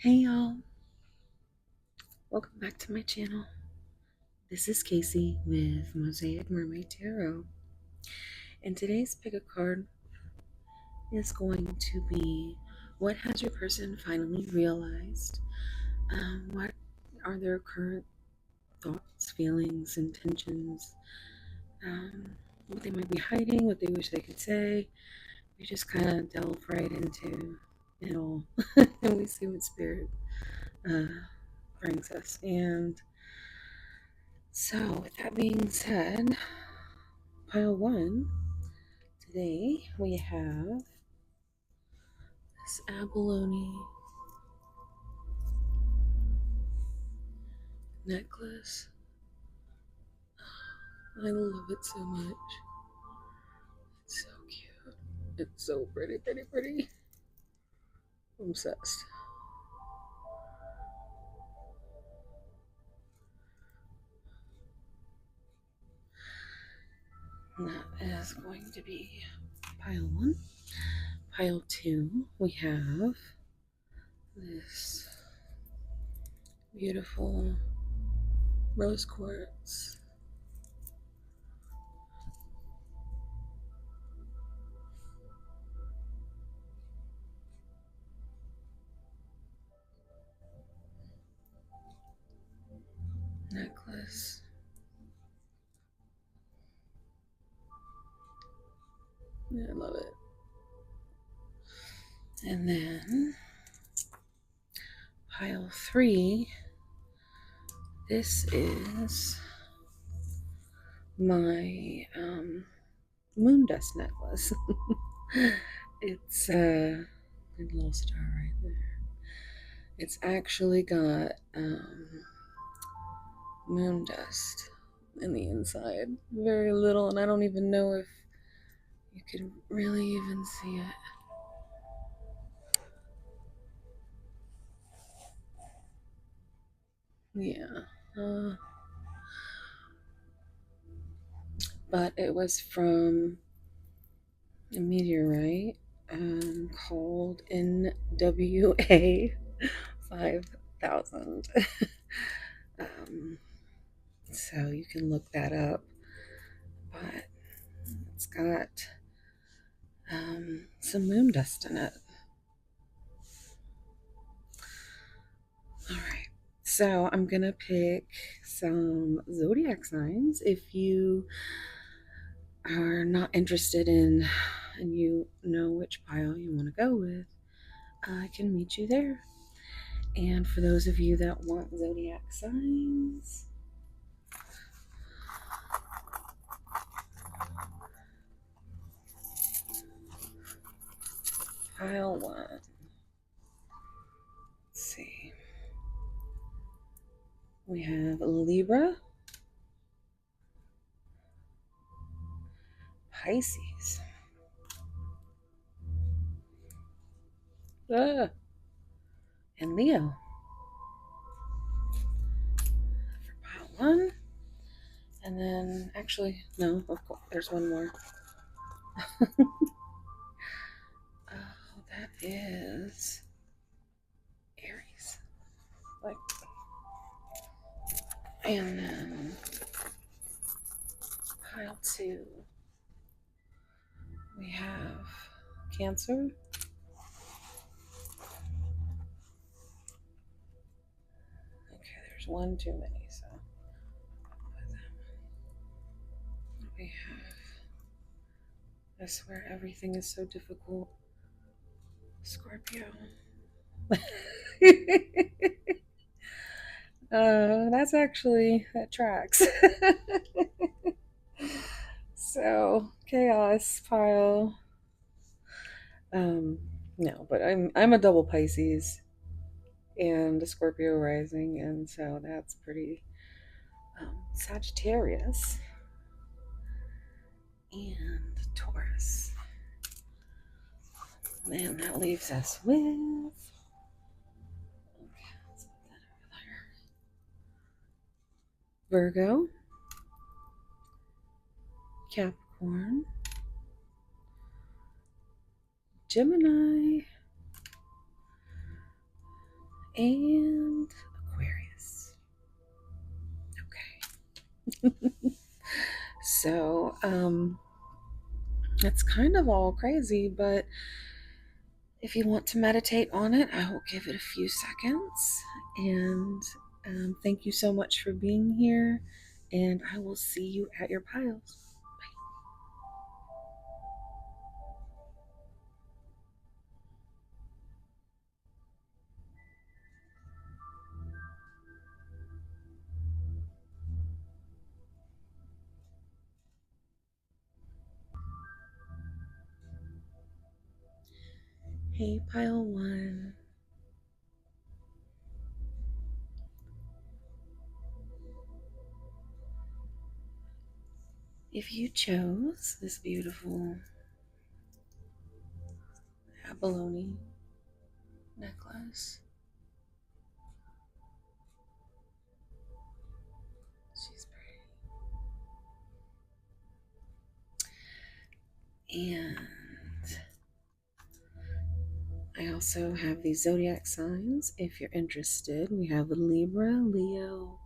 Hey y'all, welcome back to my channel. This is Casey with Mosaic Mermaid Tarot, and today's pick a card is going to be what has your person finally realized? What are their current thoughts, feelings, intentions? What they might be hiding, what they wish they could say. We just kind of delve right into it all and we see what spirit uh, brings us. And so, with that being said, pile one, today we have this abalone necklace. I love it so much. It's so cute. It's so pretty, pretty, pretty. I'm obsessed. And that is going to be pile one. Pile two, we have this beautiful rose quartz necklace. Yeah, I love it. And then pile three, this is my moon dust necklace. It's a little star right there. It's actually got moon dust in the inside. Very little, and I don't even know if you can really even see it. Yeah. But it was from a meteorite called NWA 5000. So you can look that up. But it's got some moon dust in it. All right. So I'm going to pick some zodiac signs. If you are not interested in and you know which pile you want to go with, I can meet you there. And for those of you that want zodiac signs, pile one. Let's see. We have Libra, Pisces, and Leo. For pile one. And then, actually, no, of course, there's one more. Oh, that is Aries. Like, and then pile two, we have Cancer. Okay, there's one too many, so we have. I swear everything is so difficult. Scorpio. That's actually, that tracks. So, chaos pile. No, but I'm a double Pisces and a Scorpio rising, and so that's pretty Sagittarius and Taurus. And that leaves us with, okay, let's put that over there. Virgo, Capricorn, Gemini, and Aquarius. Okay. So, it's kind of all crazy, but if you want to meditate on it, I will give it a few seconds. And thank you so much for being here. And I will see you at your piles. Hey, pile one. If you chose this beautiful abalone necklace, she's pretty. And I also have the zodiac signs if you're interested. We have Libra, Leo.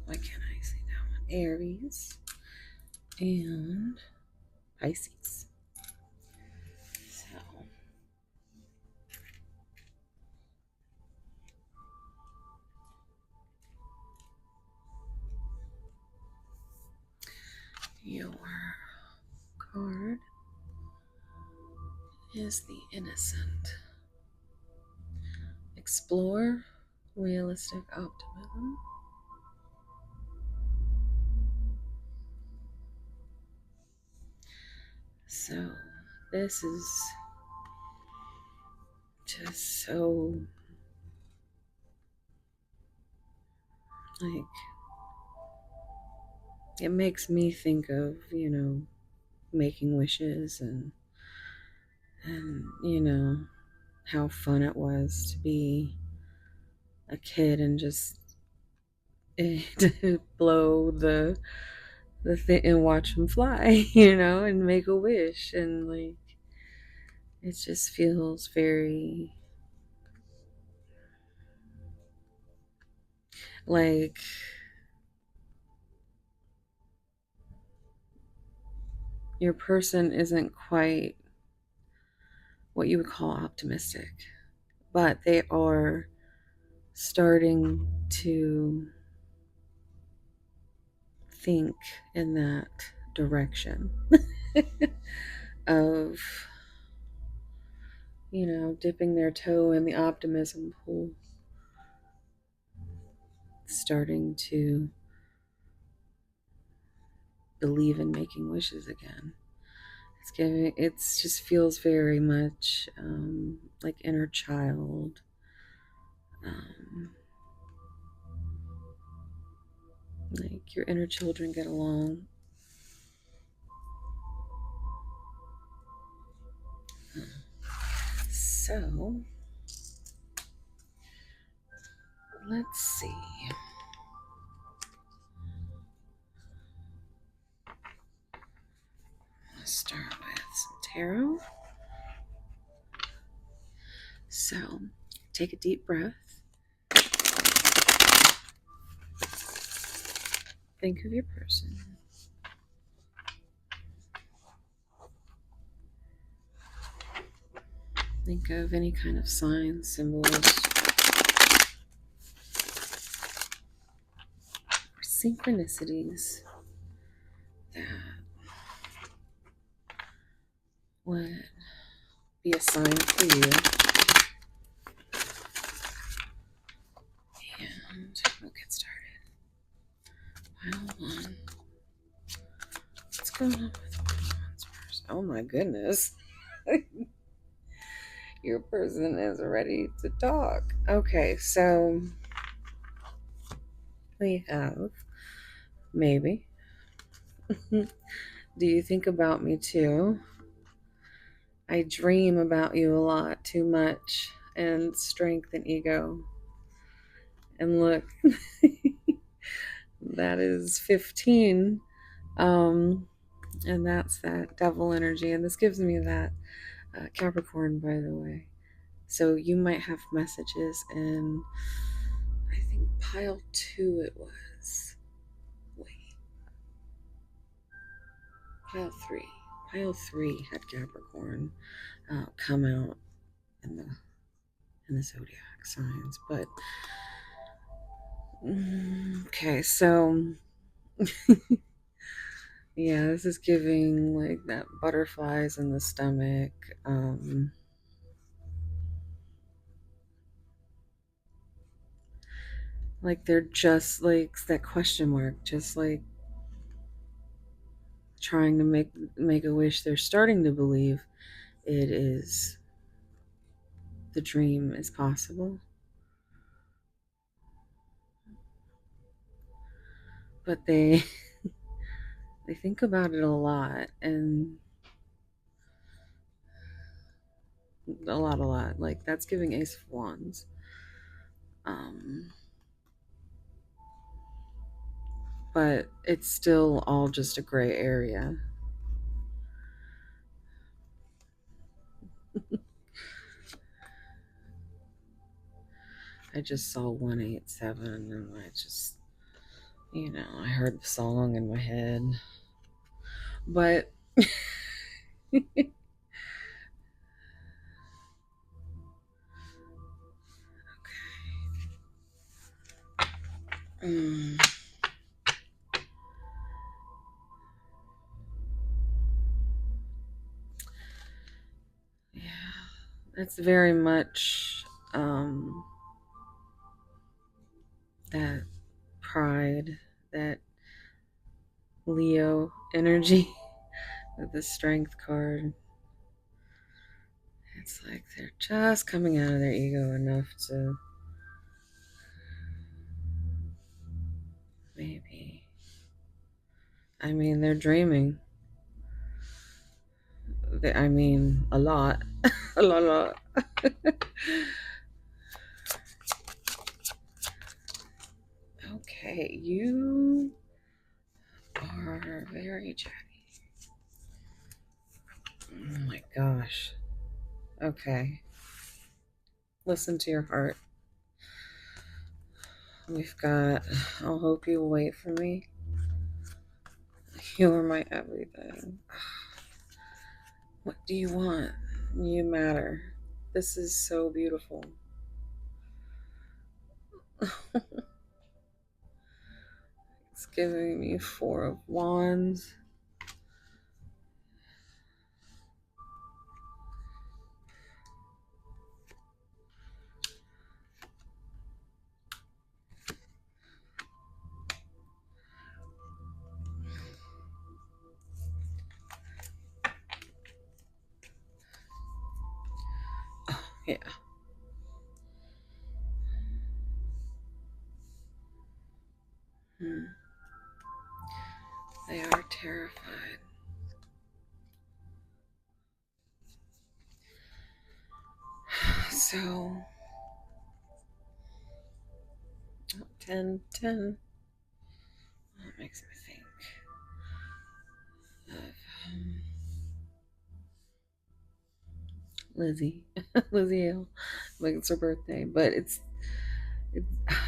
Why can't I say that one? Aries and Pisces. So your card is the Innocent. Explore realistic optimism. So this is just so like it makes me think of, making wishes and how fun it was to be a kid and just to blow the thing and watch them fly, and make a wish, and like it just feels very like your person isn't quite what you would call optimistic, but they are starting to think in that direction of, dipping their toe in the optimism pool, starting to believe in making wishes again. It just feels very much like inner child. Um, like your inner children get along. So, let's see. Let's start with some tarot. So, take a deep breath. Think of your person. Think of any kind of signs, symbols, or synchronicities that would be a sign for you. And we'll get started. Pile one. What's going on with one's person? Oh my goodness. Your person is ready to talk. Okay, so we have maybe. Do you think about me too? I dream about you a lot, too much, and strength and ego. And look, that is 15. And that's that devil energy. And this gives me that Capricorn, by the way. So you might have messages in, I think, pile 2 it was. Wait, pile 3. Pile 3 had Capricorn come out in the zodiac signs. But okay, so yeah, this is giving like that butterflies in the stomach. Like they're just like that question mark, just like trying to make a wish. They're starting to believe it is the dream is possible, but they think about it a lot, and a lot. Like that's giving Ace of Wands. Um, but it's still all just a gray area. I just saw 187 and I just, I heard the song in my head. But mm, yeah, it's very much that pride, that Leo energy with the strength card. It's like they're just coming out of their ego enough to maybe. I mean, they're dreaming. I mean, a lot. a lot. Okay, you are very chatty. Oh my gosh. Okay. Listen to your heart. We've got, I'll hope you wait for me. You are my everything. What do you want? You matter. This is so beautiful. It's giving me 4 of Wands. Oh, yeah. They are terrified. So, 10. That makes me think of Lizzie. Lizzie Hale. Like it's her birthday. But it,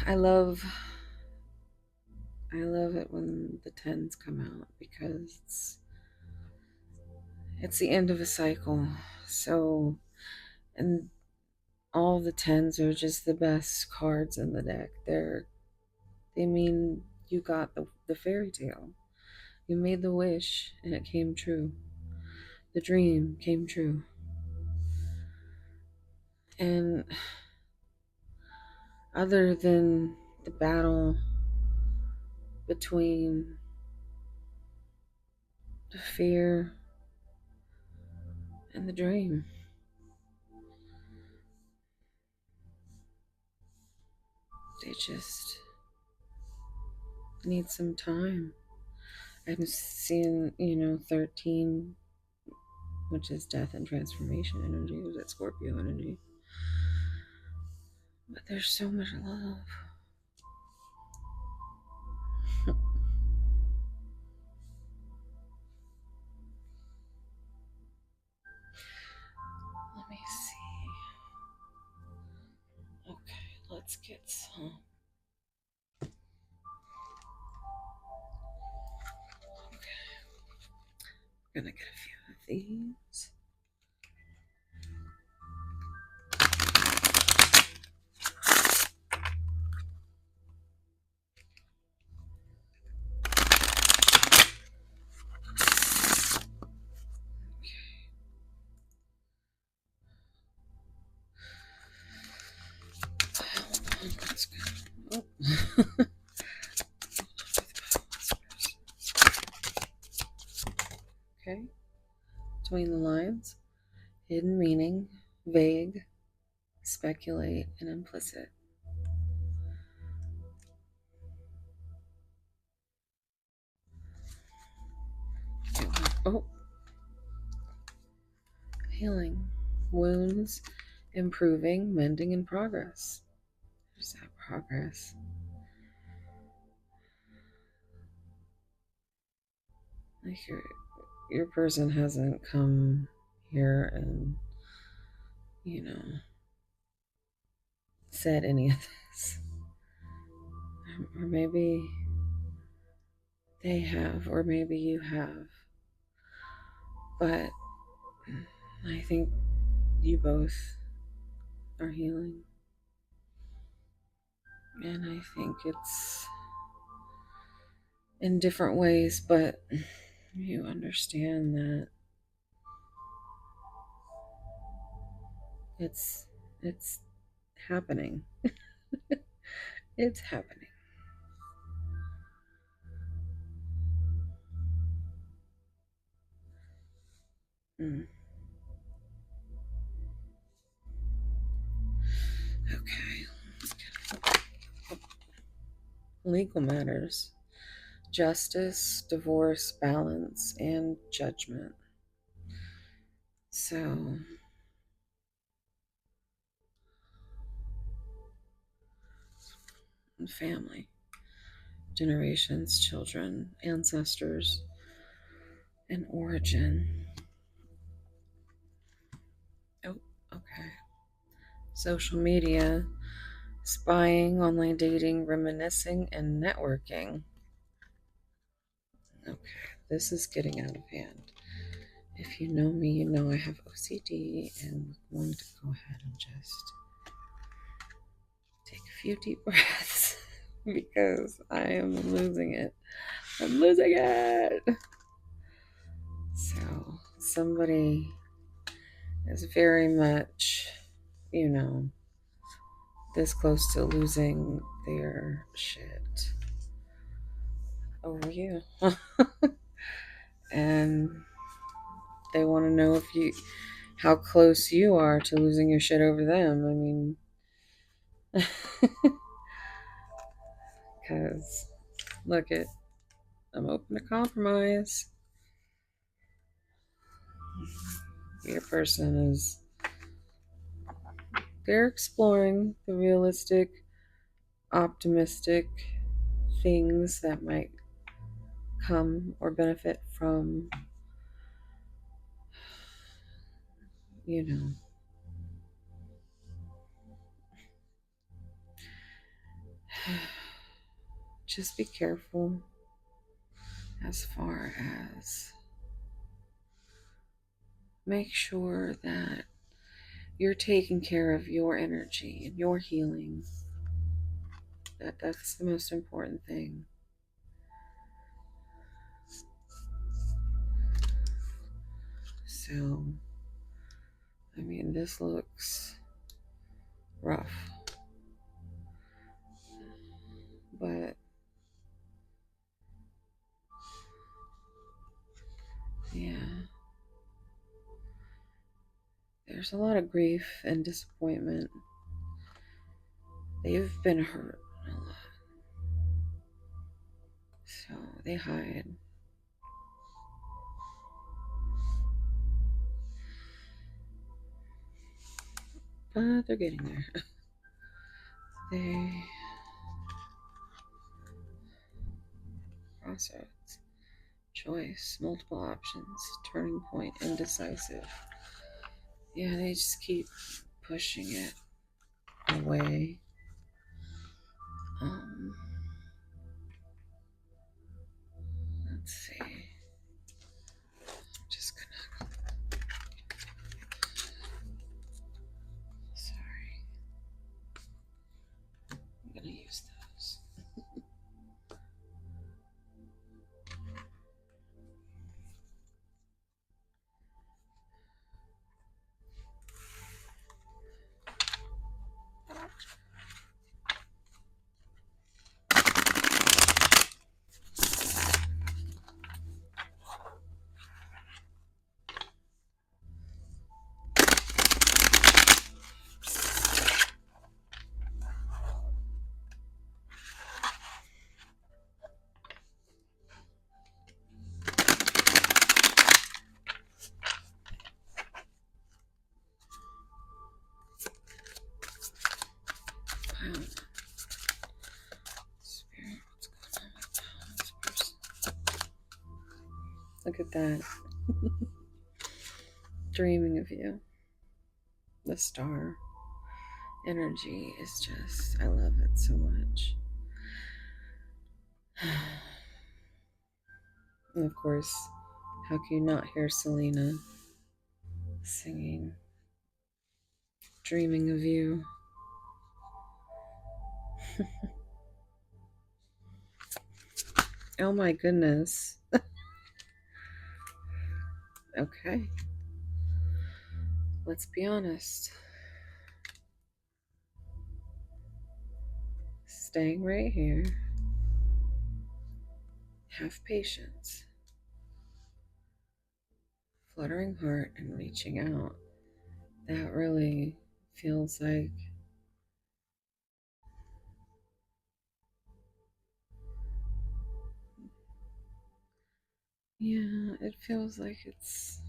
I love it when the 10s come out because it's the end of a cycle. So, and all the 10s are just the best cards in the deck. They mean you got the fairy tale. You made the wish and it came true. The dream came true. And other than the battle between the fear and the dream, they just need some time. I'm seeing, 13, which is death and transformation energy, was that Scorpio energy. But there's so much love. Let me see. get some. Okay. We're gonna get a few of these. That's good. Oh. Okay. Between the lines, hidden meaning, vague, speculate, and implicit. Oh. Healing. Wounds, improving, mending, and progress. There's that progress. Like your person hasn't come here and, said any of this. Or maybe they have, or maybe you have. But I think you both are healing. And I think it's in different ways, but you understand that it's happening. It's happening. Mm. Okay. Legal matters. Justice, divorce, balance, and judgment. So, family, generations, children, ancestors, and origin. Oh, okay. Social media, spying, online dating, reminiscing, and networking. Okay, this is getting out of hand. If you know me, you know I have OCD, and we're going to go ahead and just take a few deep breaths because I am losing it. I'm losing it. So, somebody is very much, this close to losing their shit over you. And they want to know how close you are to losing your shit over them. I mean, because I'm open to compromise. Your person they're exploring the realistic, optimistic things that might come or benefit from, just be careful as far as make sure that you're taking care of your energy and your healing. That's the most important thing. So, I mean, this looks rough, but yeah, there's a lot of grief and disappointment. They've been hurt a lot, so they hide. But they're getting there. They crossroads, choice, multiple options, turning point, indecisive. Yeah, they just keep pushing it away. Um, let's see. Just gonna. Sorry. I'm gonna use those. Spirit, what's going on with this person? Look at that. Dreaming of you. The star energy is just, I love it so much. And of course, how can you not hear Selena singing, dreaming of you? Oh my goodness. Okay. Let's be honest. Staying right here. Have patience. Fluttering heart and reaching out. That really feels like yeah, it feels like it's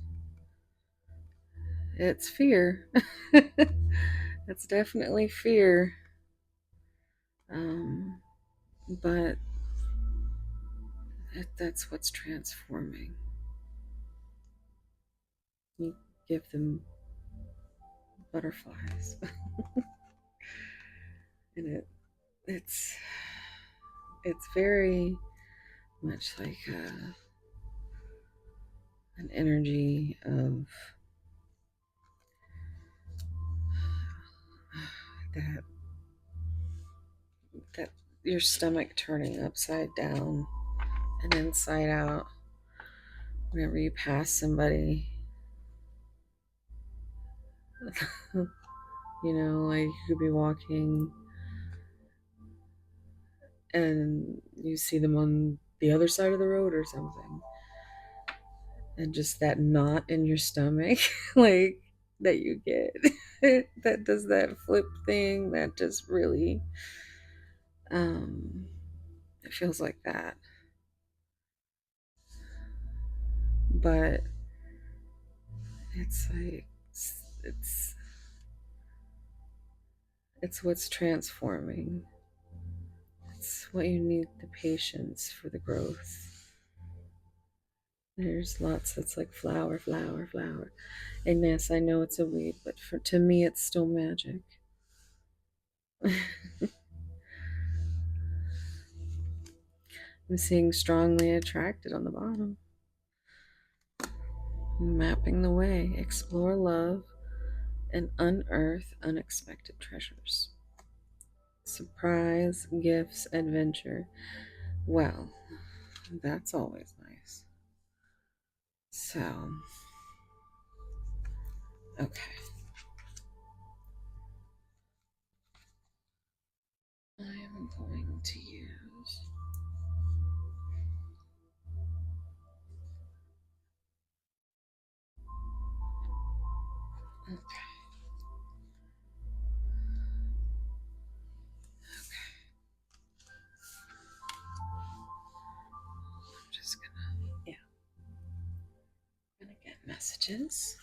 fear. It's definitely fear. But that's what's transforming. You give them butterflies. And it's very much like an energy of that your stomach turning upside down and inside out whenever you pass somebody. You know, like you could be walking and you see them on the other side of the road or something, and just that knot in your stomach like that you get that does that flip thing that just really it feels like that. But it's like it's it's what's transforming. It's what you need, the patience for the growth. There's lots that's like flower, flower, flower. And yes, I know it's a weed, but to me, it's still magic. I'm seeing strongly attracted on the bottom. Mapping the way, explore love, and unearth unexpected treasures. Surprise, gifts, adventure. Well, that's always nice. So, okay. I am going to use. Okay. I'm just gonna, yeah. I'm gonna get messages.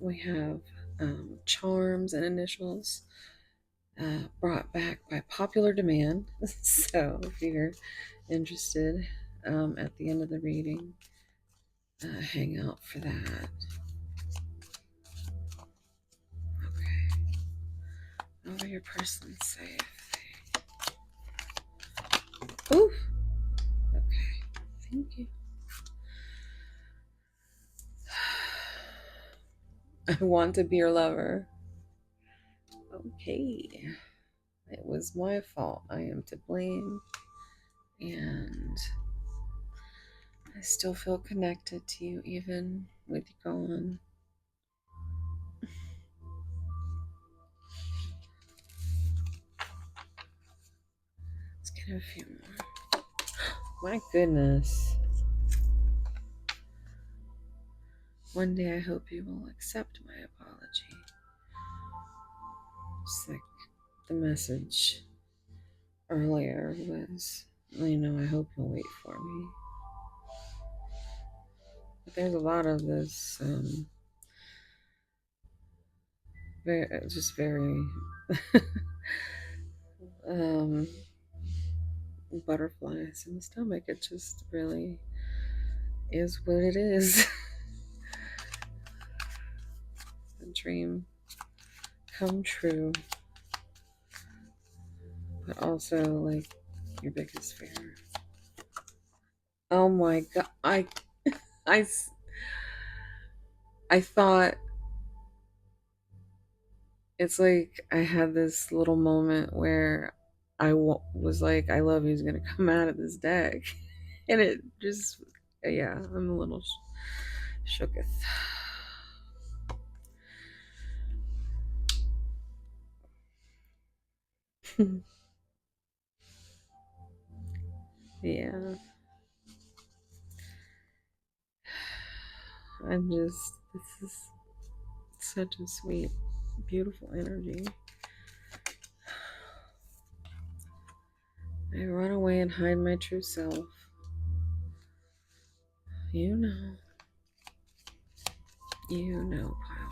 We have charms and initials brought back by popular demand. So if you're interested at the end of the reading, hang out for that. Okay. Over your person's safe. Oof. Okay. Thank you. I want to be your lover. Okay. It was my fault. I am to blame. And I still feel connected to you even with you gone. Let's get a few more. My goodness. One day I hope you will accept my apology. Just like the message earlier was, I hope you'll wait for me. But there's a lot of this, very butterflies in the stomach. It just really is what it is. A dream come true, but also like your biggest fear. Oh my god, I thought it's like I had this little moment where was like, I love you's gonna come out of this deck, and it just, yeah, I'm a little shooketh. Yeah, this is such a sweet, beautiful energy. I run away and hide my true self. You know, Pile.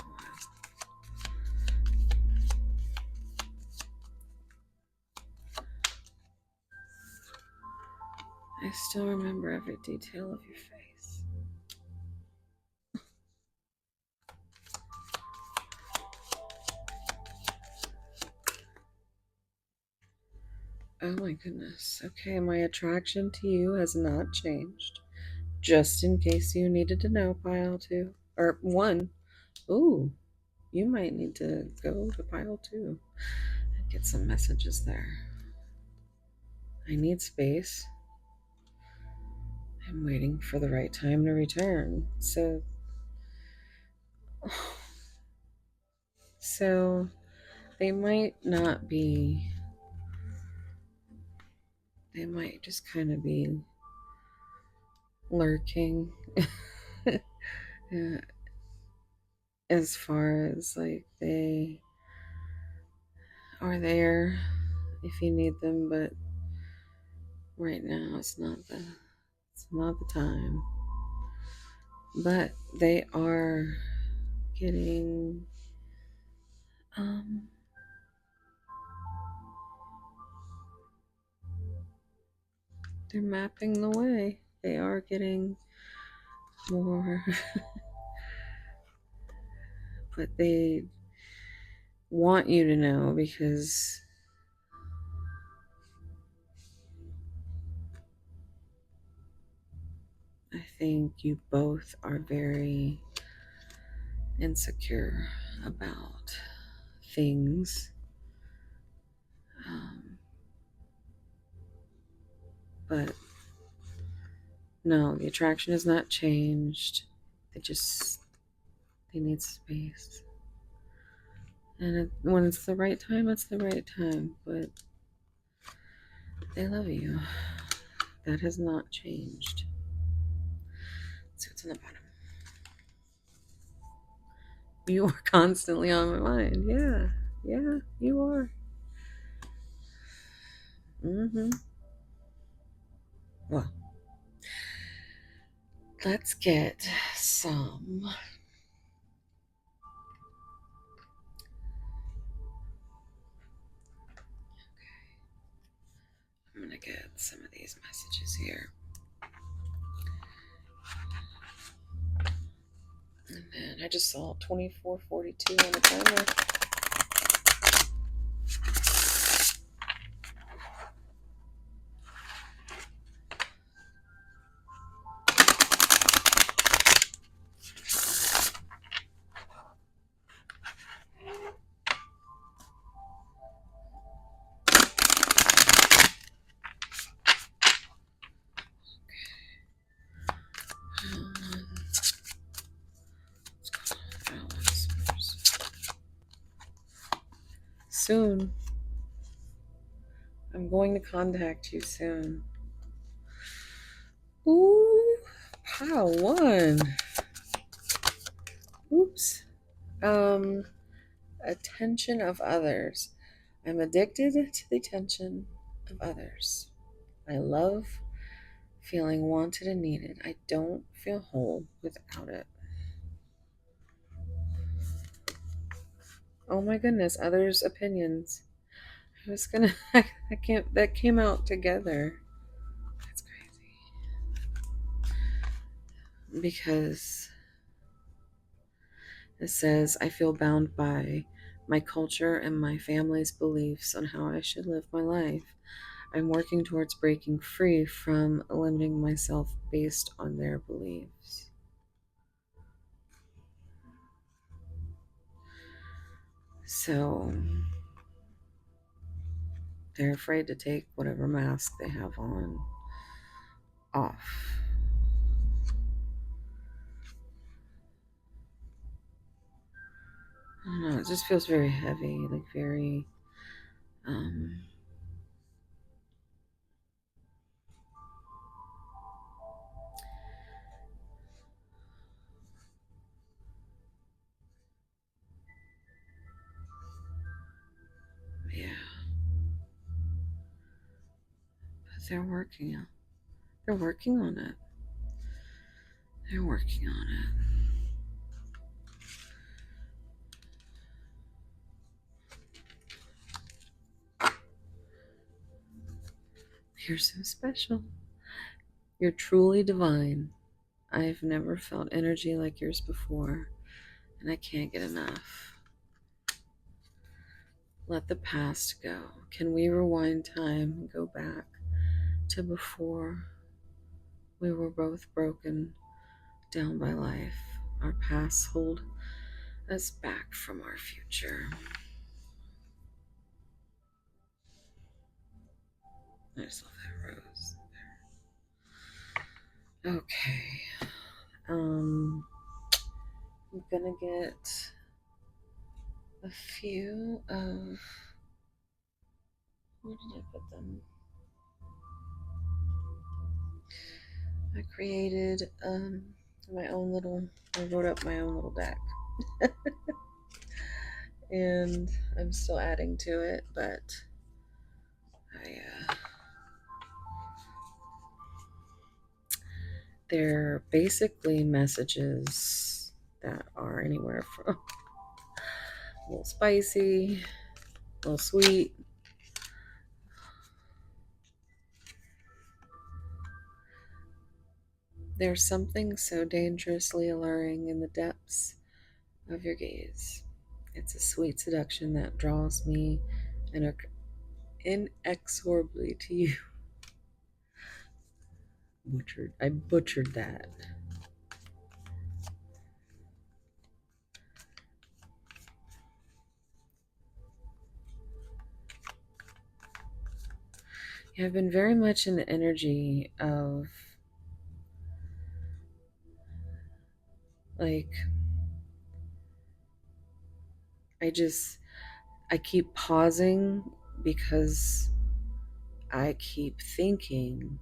I still remember every detail of your face. Oh my goodness. Okay, my attraction to you has not changed. Just in case you needed to know, pile two. Or one. Ooh, you might need to go to pile two and get some messages there. I need space. I'm waiting for the right time to return. So they might not be, they might just kind of be lurking. As far as like they are there if you need them, but right now it's not the time. But they are getting they're mapping the way. They are getting more but they want you to know because I think you both are very insecure about things. But no, the attraction has not changed. They need space. And when it's the right time, it's the right time. But they love you. That has not changed. So it's in the bottom. You are constantly on my mind. Yeah, you are. Well, let's get some get some of these messages here. And then I just saw 2442 on the timer. Soon. I'm going to contact you soon. Ooh, pile one. Oops. Attention of others. I'm addicted to the attention of others. I love feeling wanted and needed. I don't feel whole without it. Oh my goodness, others' opinions. I was gonna, I can't, that came out together. That's crazy. Because it says, I feel bound by my culture and my family's beliefs on how I should live my life. I'm working towards breaking free from limiting myself based on their beliefs. So they're afraid to take whatever mask they have on off. I don't know, it just feels very heavy, like very yeah. But they're working on it. They're working on it. You're so special. You're truly divine. I've never felt energy like yours before, and I can't get enough. Let the past go. Can we rewind time and go back to before we were both broken down by life? Our past hold us back from our future. I just love that rose. Okay. I'm gonna get a few of, where did I put them? I created my own little, I wrote up my own little deck. And I'm still adding to it, but they're basically messages that are anywhere from a little spicy, a little sweet. There's something so dangerously alluring in the depths of your gaze. It's a sweet seduction that draws me inexorably to you. I butchered that. Yeah, I've been very much in the energy of like, I keep pausing because I keep thinking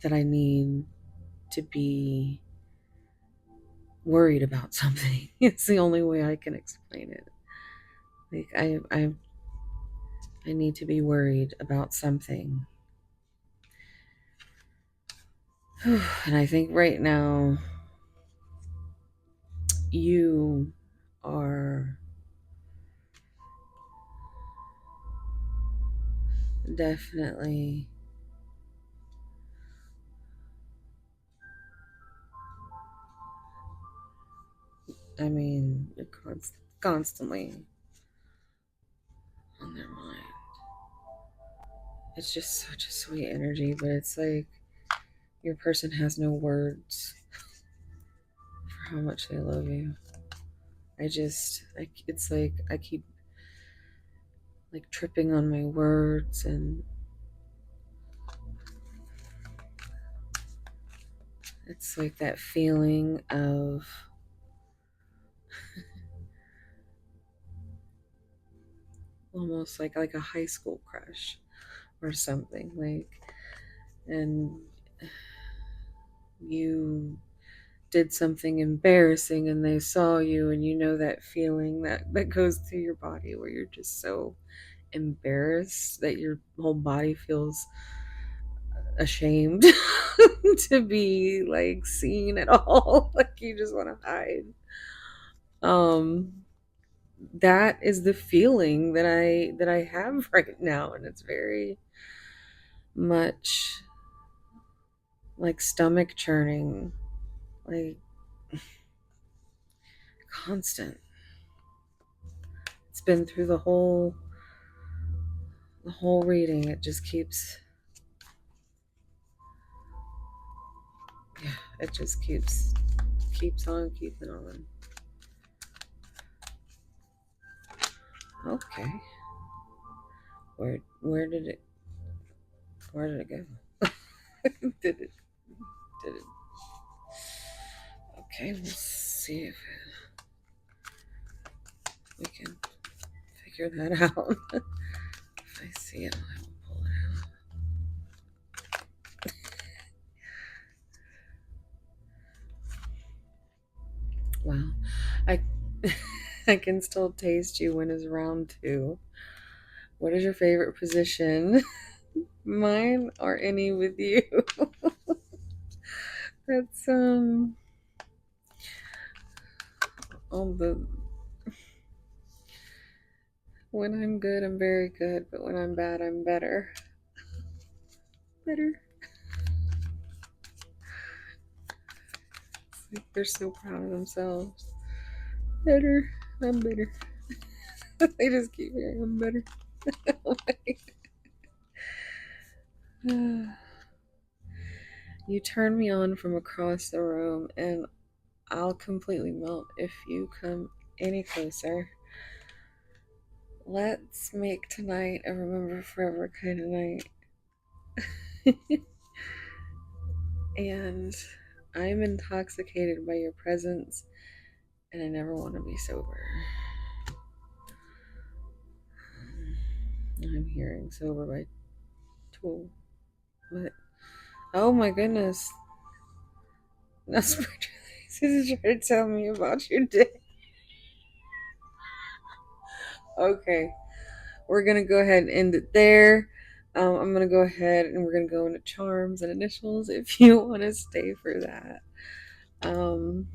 that I need to be worried about something. It's the only way I can explain it. Like I need to be worried about something. And I think right now you are definitely, I mean, you're constantly on their mind. It's just such a sweet energy, but it's like your person has no words for how much they love you. It's like I keep like tripping on my words, and it's like that feeling of almost like a high school crush or something, like, and you did something embarrassing and they saw you, and you know that feeling that goes through your body where you're just so embarrassed that your whole body feels ashamed to be like seen at all. Like you just want to hide. um that is the feeling that I have right now, and it's very much like stomach churning, like constant. It's been through the whole reading. It just keeps on keeping on. Okay. Where did it go? did it did it Okay, let's see if we can figure that out. If I see it, I will pull it out. Wow. I I can still taste you when it's round two. What is your favorite position? Mine or any with you? That's all the when I'm good, I'm very good, but when I'm bad, I'm better. Better. It's like they're so proud of themselves. Better. I'm better. They just keep hearing I'm better. You turn me on from across the room, and I'll completely melt if you come any closer. Let's make tonight a remember forever kind of night. And I'm intoxicated by your presence, and I never want to be sober. I'm hearing sober by Tool. But oh my goodness. That's my This is trying to tell me about your day. Okay. We're gonna go ahead and end it there. I'm gonna go ahead and we're gonna go into charms and initials if you want to stay for that. Um,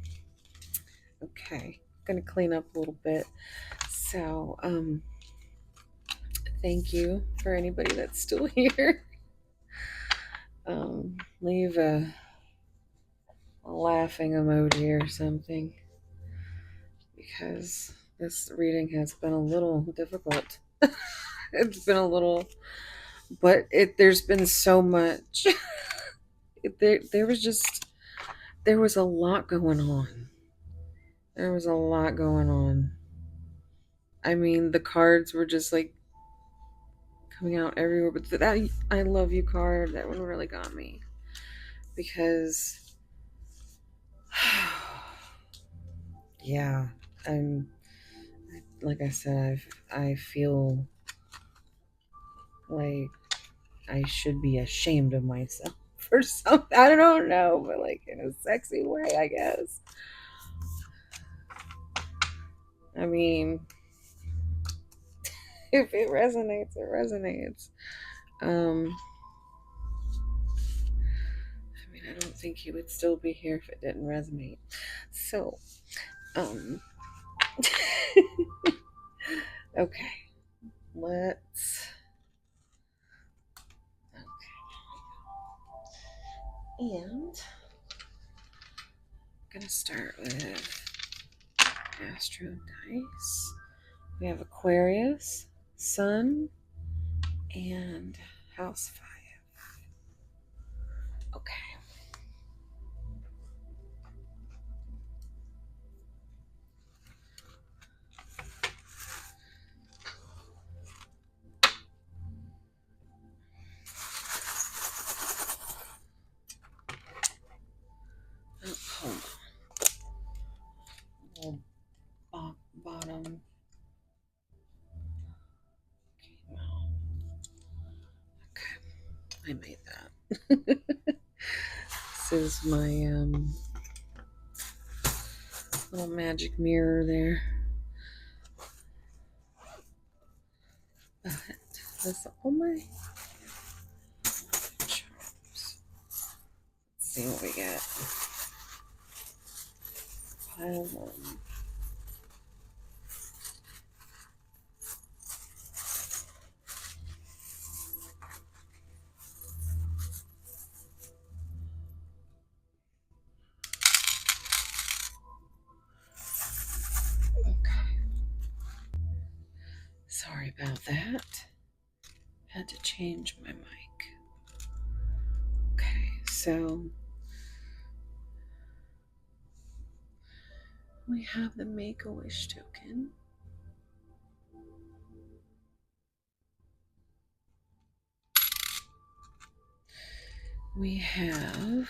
okay, gonna clean up a little bit. So, thank you for anybody that's still here. Leave a laughing emoji or something, because this reading has been a little difficult. It's been a little, but there's been so much. There was a lot going on. There was a lot going on. I mean, the cards were just like coming out everywhere. But that I love you card, that one really got me, because yeah, I'm like I said, I feel like I should be ashamed of myself for something. I don't know, but like in a sexy way, I guess. I mean, if it resonates, it resonates. I mean, I don't think he would still be here if it didn't resonate. So, um, okay, let's And I'm going to start with Astro Dice. We have Aquarius, Sun, and House 5. Okay. Oh, hold on. Bottom came out. Okay, I made that. This is my little magic mirror there. But that's all my charms. Let's see what we get. Pile 1. Sorry about that. Had to change my mic. Okay, so we have the Make-A-Wish token. We have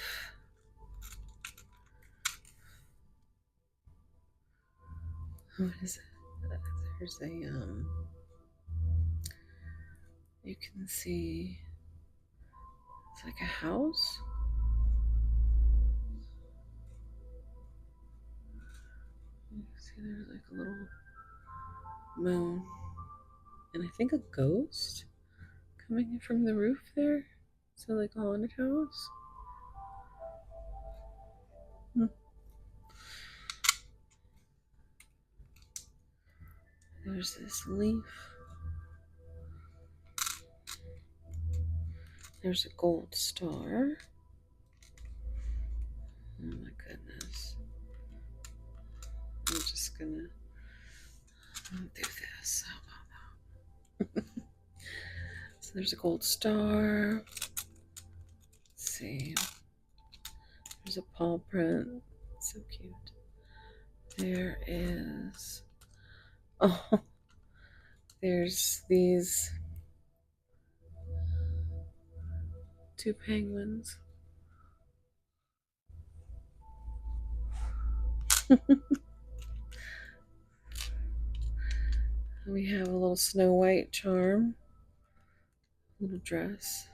what is it? There's a you can see it's like a house. You can see there's like a little moon and I think a ghost coming in from the roof there. So like a haunted house. There's this leaf. There's a gold star. Oh my goodness. I'm just gonna do this. How about that? So there's a gold star. Let's see. There's a paw print. So cute. There is. Oh, there's these 2 penguins. We have a little Snow White charm, little dress.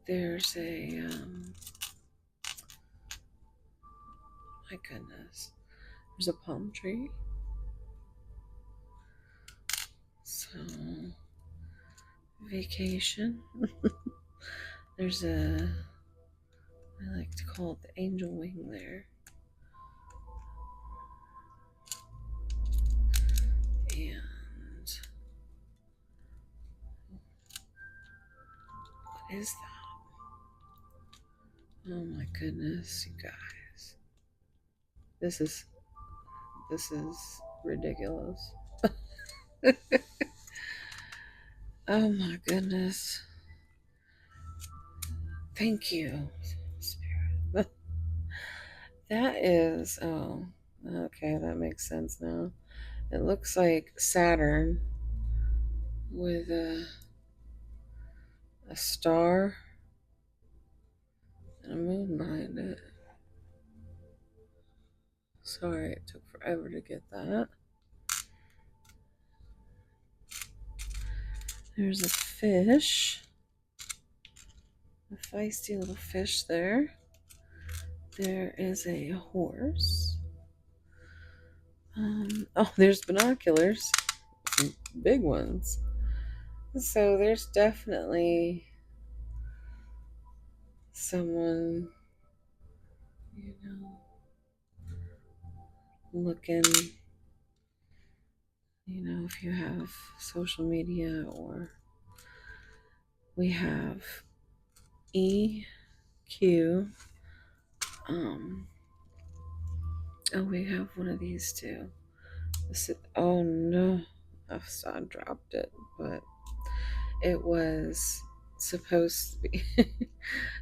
There's a, my goodness, there's a palm tree. So, vacation. There's a, I like to call it the angel wing there. And what is that? Oh my goodness, you guys. This is ridiculous. Oh my goodness. Thank you, Spirit. That is, oh, okay, that makes sense now. It looks like Saturn with a star and a moon behind it. Sorry, it took forever to get that. There's a fish. A feisty little fish there. There is a horse. Oh, there's binoculars. Big ones. So there's definitely someone, you know, looking, you know, if you have social media, or we have E Q. Oh, we have one of these too. Oh no, I dropped it, but it was supposed to be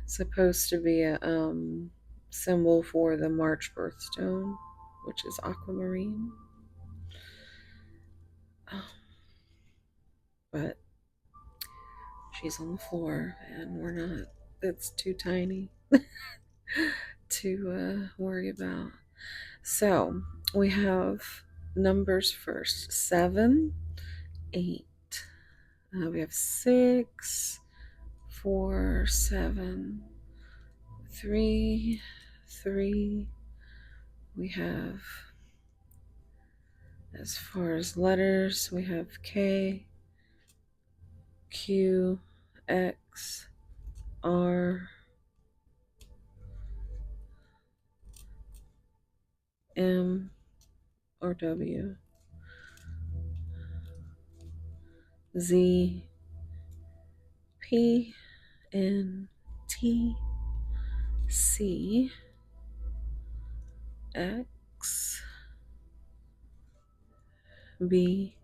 supposed to be a symbol for the March birthstone, which is aquamarine. But she's on the floor, and we're not. It's too tiny to worry about. So we have numbers first: 7, 8. We have 6, 4, 7, 3, 3. We have, as far as letters, we have K, Q, X, R, M, or W, Z, P, N, T, C, X, B,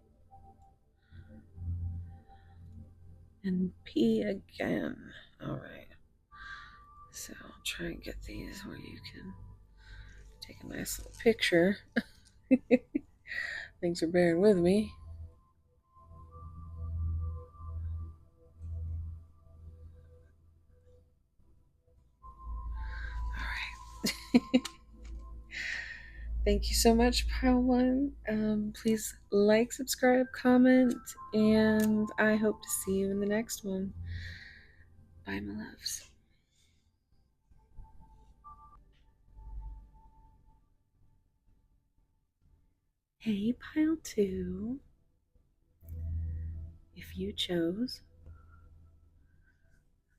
and P again. All right. So I'll try and get these where you can take a nice little picture. Thanks for bearing with me. All right. Thank you so much, Pile One. Please like, subscribe, comment, and I hope to see you in the next one. Bye, my loves. Hey, Pile Two. If you chose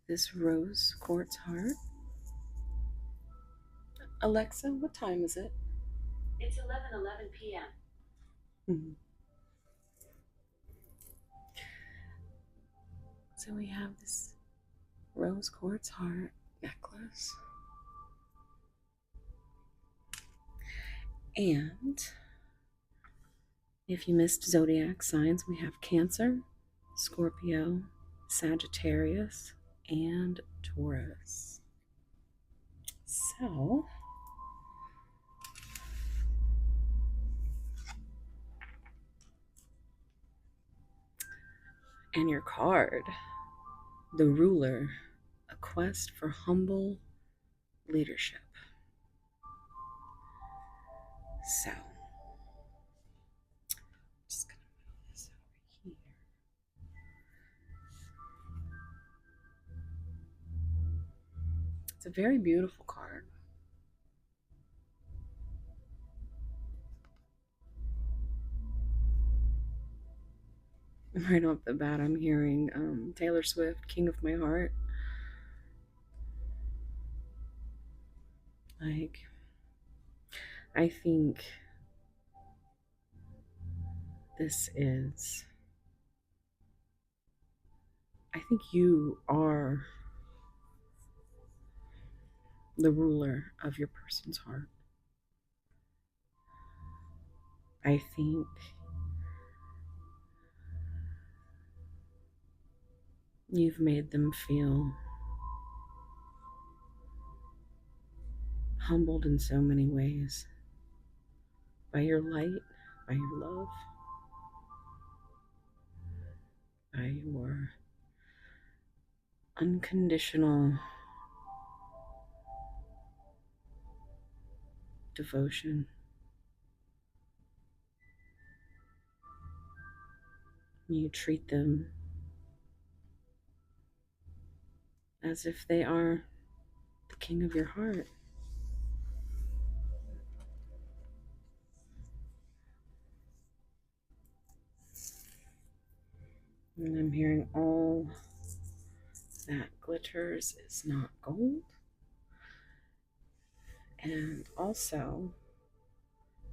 this rose quartz heart, Alexa, what time is it? It's 11:11 p.m. Mm-hmm. So we have this rose quartz heart necklace. And if you missed zodiac signs, we have Cancer, Scorpio, Sagittarius, and Taurus. So, and your card, the Ruler, a quest for humble leadership. So, just gonna move this over here. It's a very beautiful card. Right off the bat, I'm hearing Taylor Swift, King of My Heart. Like, I think this is, I think you are the ruler of your person's heart. I think you've made them feel humbled in so many ways by your light, by your love, by your unconditional devotion. You treat them as if they are the king of your heart. And I'm hearing all that glitters is not gold. And also,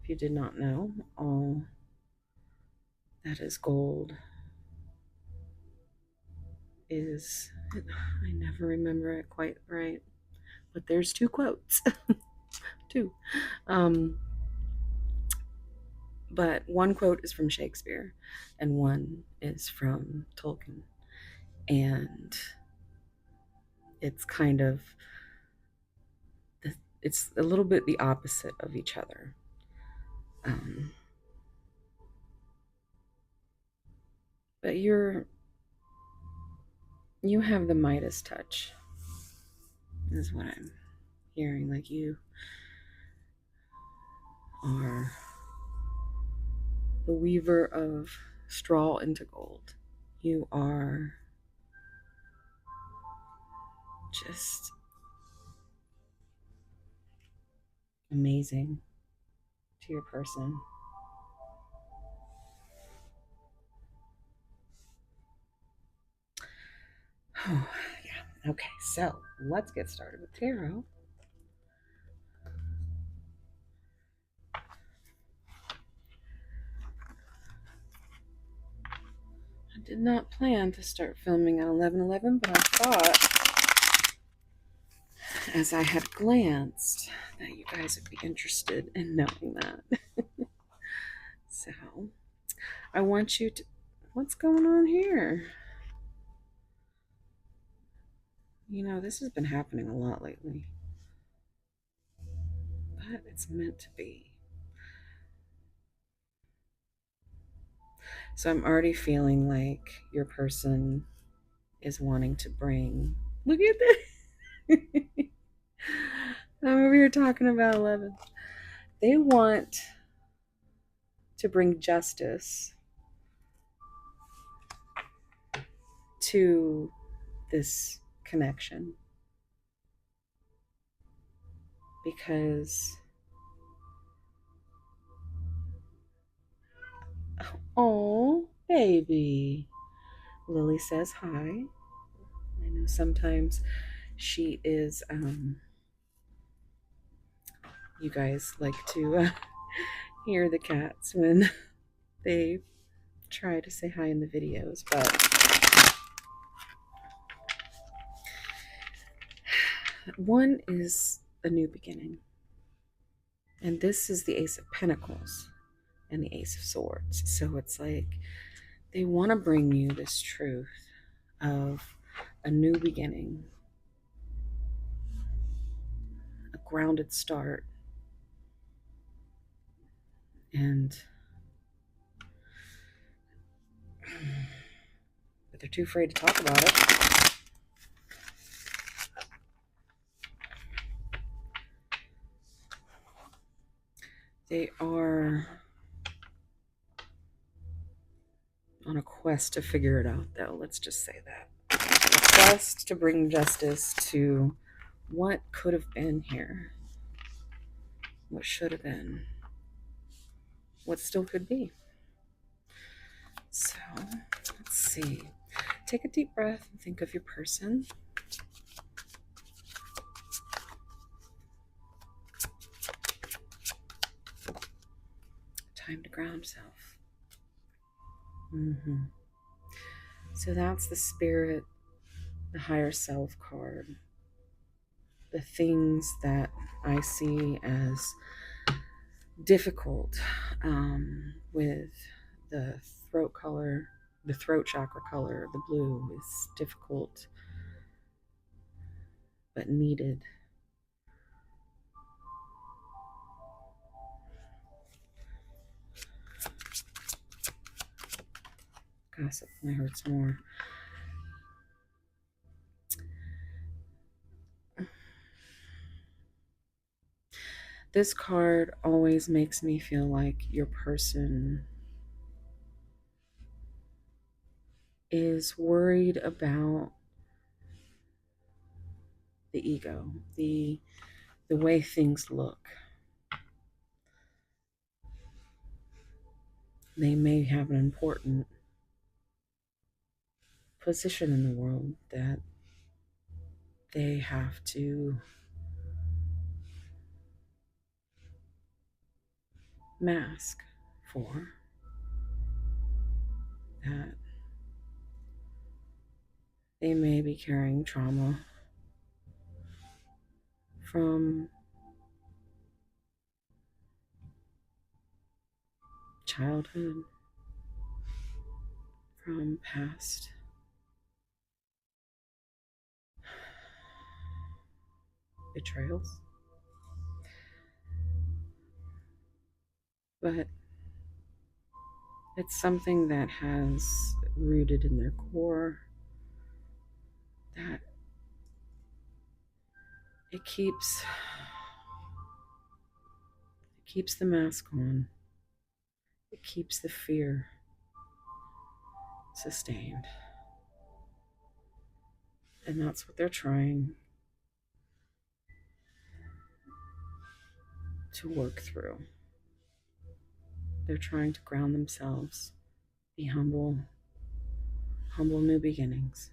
if you did not know, all that is gold is, I never remember it quite right. but there's two quotes. Two. Um, but one quote is from Shakespeare and one is from Tolkien. And it's kind of, it's a little bit the opposite of each other. Um, but you have the Midas touch, is what I'm hearing. Like you are the weaver of straw into gold. You are just amazing to your person. Oh, yeah. Okay, so let's get started with tarot. I did not plan to start filming at 11:11, but I thought, as I had glanced, that you guys would be interested in knowing that. So, I want you to. What's going on here? You know, this has been happening a lot lately, but it's meant to be. So, I'm already feeling like your person is wanting to bring. Look at this. I'm over here talking about 11. They want to bring justice to this connection because, oh, baby. Lily says hi. I know sometimes she is, you guys like to hear the cats when they try to say hi in the videos, but one is a new beginning. And this is the Ace of Pentacles and the Ace of Swords. So it's like they want to bring you this truth of a new beginning, a grounded start, and but they're too afraid to talk about it. They are on a quest to figure it out, though. Let's just say that. A quest to bring justice to what could have been here, what should have been, what still could be. So, let's see. Take a deep breath and think of your person. Time to ground self. So that's the spirit, the higher self card. The things that I see as difficult with the throat color, the throat chakra color, the blue is difficult but needed. Gossip, my hurts more. This card always makes me feel like your person is worried about the ego, the way things look. They may have an important position in the world that they have to mask for, that they may be carrying trauma from childhood, from past betrayals. But it's something that has rooted in their core, that it keeps the mask on. It keeps the fear sustained. And that's what they're trying to work through. They're trying to ground themselves, be humble, humble new beginnings.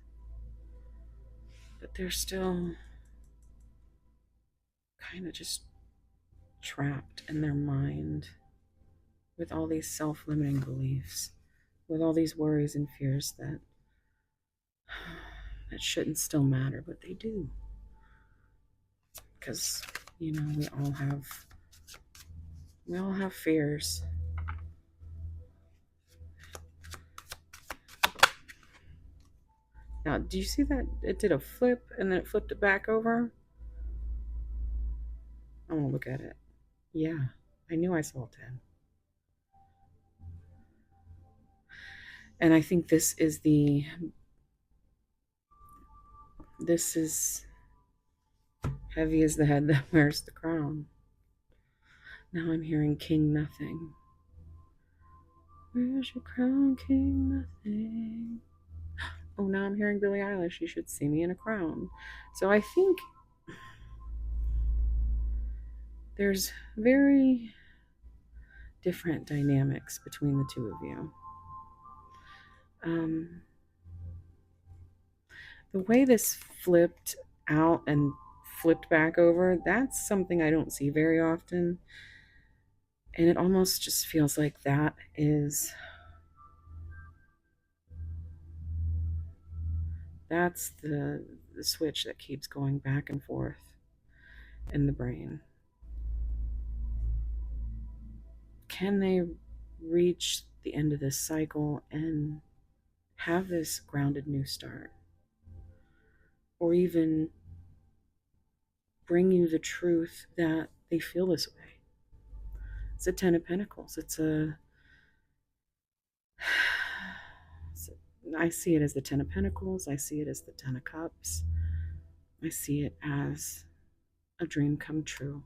But they're still kind of just trapped in their mind with all these self limiting beliefs, with all these worries and fears that shouldn't still matter, but they do. Because, we all have fears. Now, do you see that it did a flip and then it flipped it back over? I want to look at it. Yeah, I knew I saw 10. And I think this is heavy as the head that wears the crown. Now I'm hearing King Nothing. Where's your crown, King Nothing? Oh, now I'm hearing Billie Eilish. You should see me in a crown. So I think there's very different dynamics between the two of you. The way this flipped out and flipped back over, that's something I don't see very often. And it almost just feels like that's the switch that keeps going back and forth in the brain. Can they reach the end of this cycle and have this grounded new start? Or even bring you the truth that they feel this way? It's a 10 of Pentacles. I see it as the 10 of Pentacles. I see it as the 10 of Cups. I see it as a dream come true.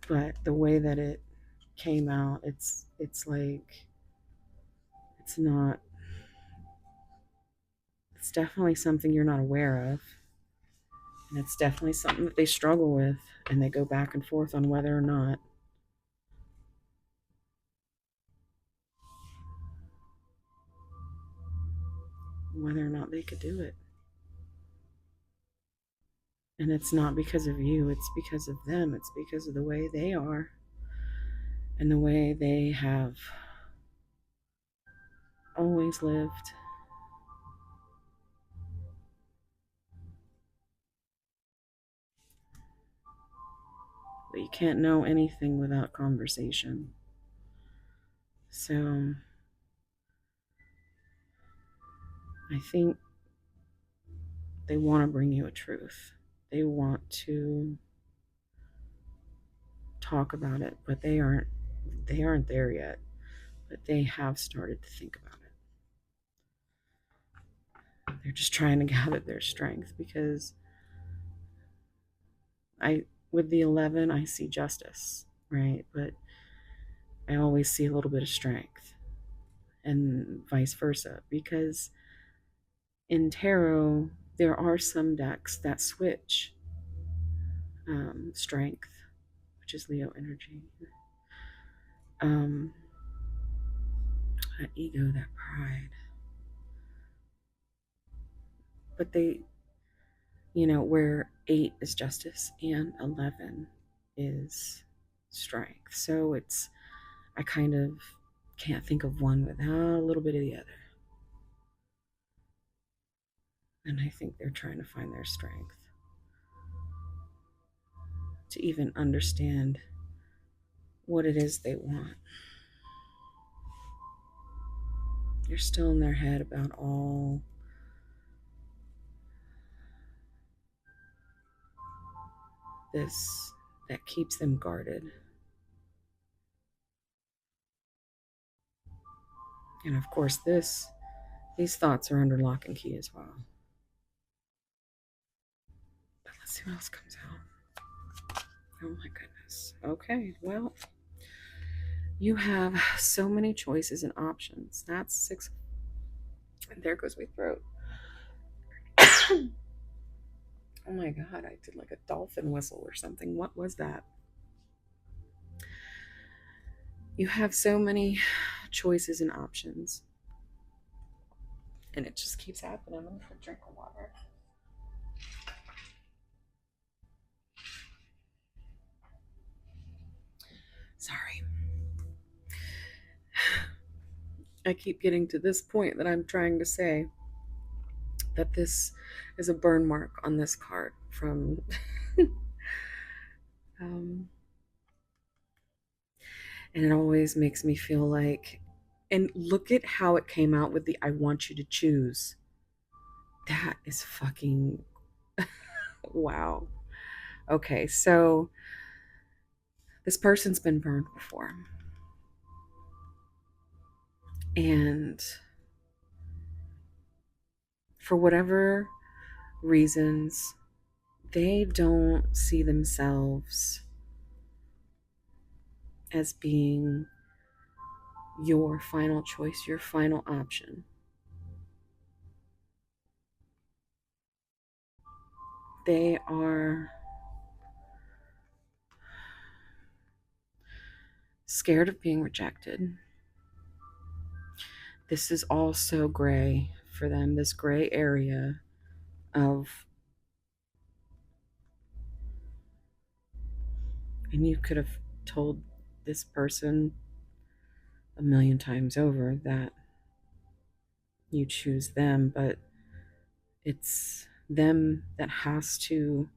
But the way that it came out, it's like it's not. It's definitely something you're not aware of, and it's definitely something that they struggle with, and they go back and forth on whether or not they could do it. And it's not because of you, it's because of them. It's because of the way they are and the way they have always lived. But you can't know anything without conversation. So I think they want to bring you a truth. They want to talk about it, but they aren't there yet. But they have started to think about it. They're just trying to gather their strength, because with the 11 I see justice, right? But I always see a little bit of strength, and vice versa, because in tarot there are some decks that switch strength, which is Leo energy, that ego, that pride. But they, where 8 is justice and 11 is strength. So I kind of can't think of one without a little bit of the other. And I think they're trying to find their strength to even understand what it is they want. They're still in their head about all this that keeps them guarded. And of course, these thoughts are under lock and key as well. But let's see what else comes out. Oh my goodness. Okay, well, you have so many choices and options. That's six. And there goes my throat. Oh my god, I did like a dolphin whistle or something. What was that? You have so many choices and options. And it just keeps happening. I'm gonna have a drink of water. Sorry. I keep getting to this point that I'm trying to say that this is a burn mark on this card from um, and it always makes me feel like, and look at how it came out with the I want you to choose. That is fucking wow. Okay, so this person's been burned before. And for whatever reasons, they don't see themselves as being your final choice, your final option. They are scared of being rejected. This is also gray for them, this gray area of, and you could have told this person a million times over that you choose them, but it's them that has to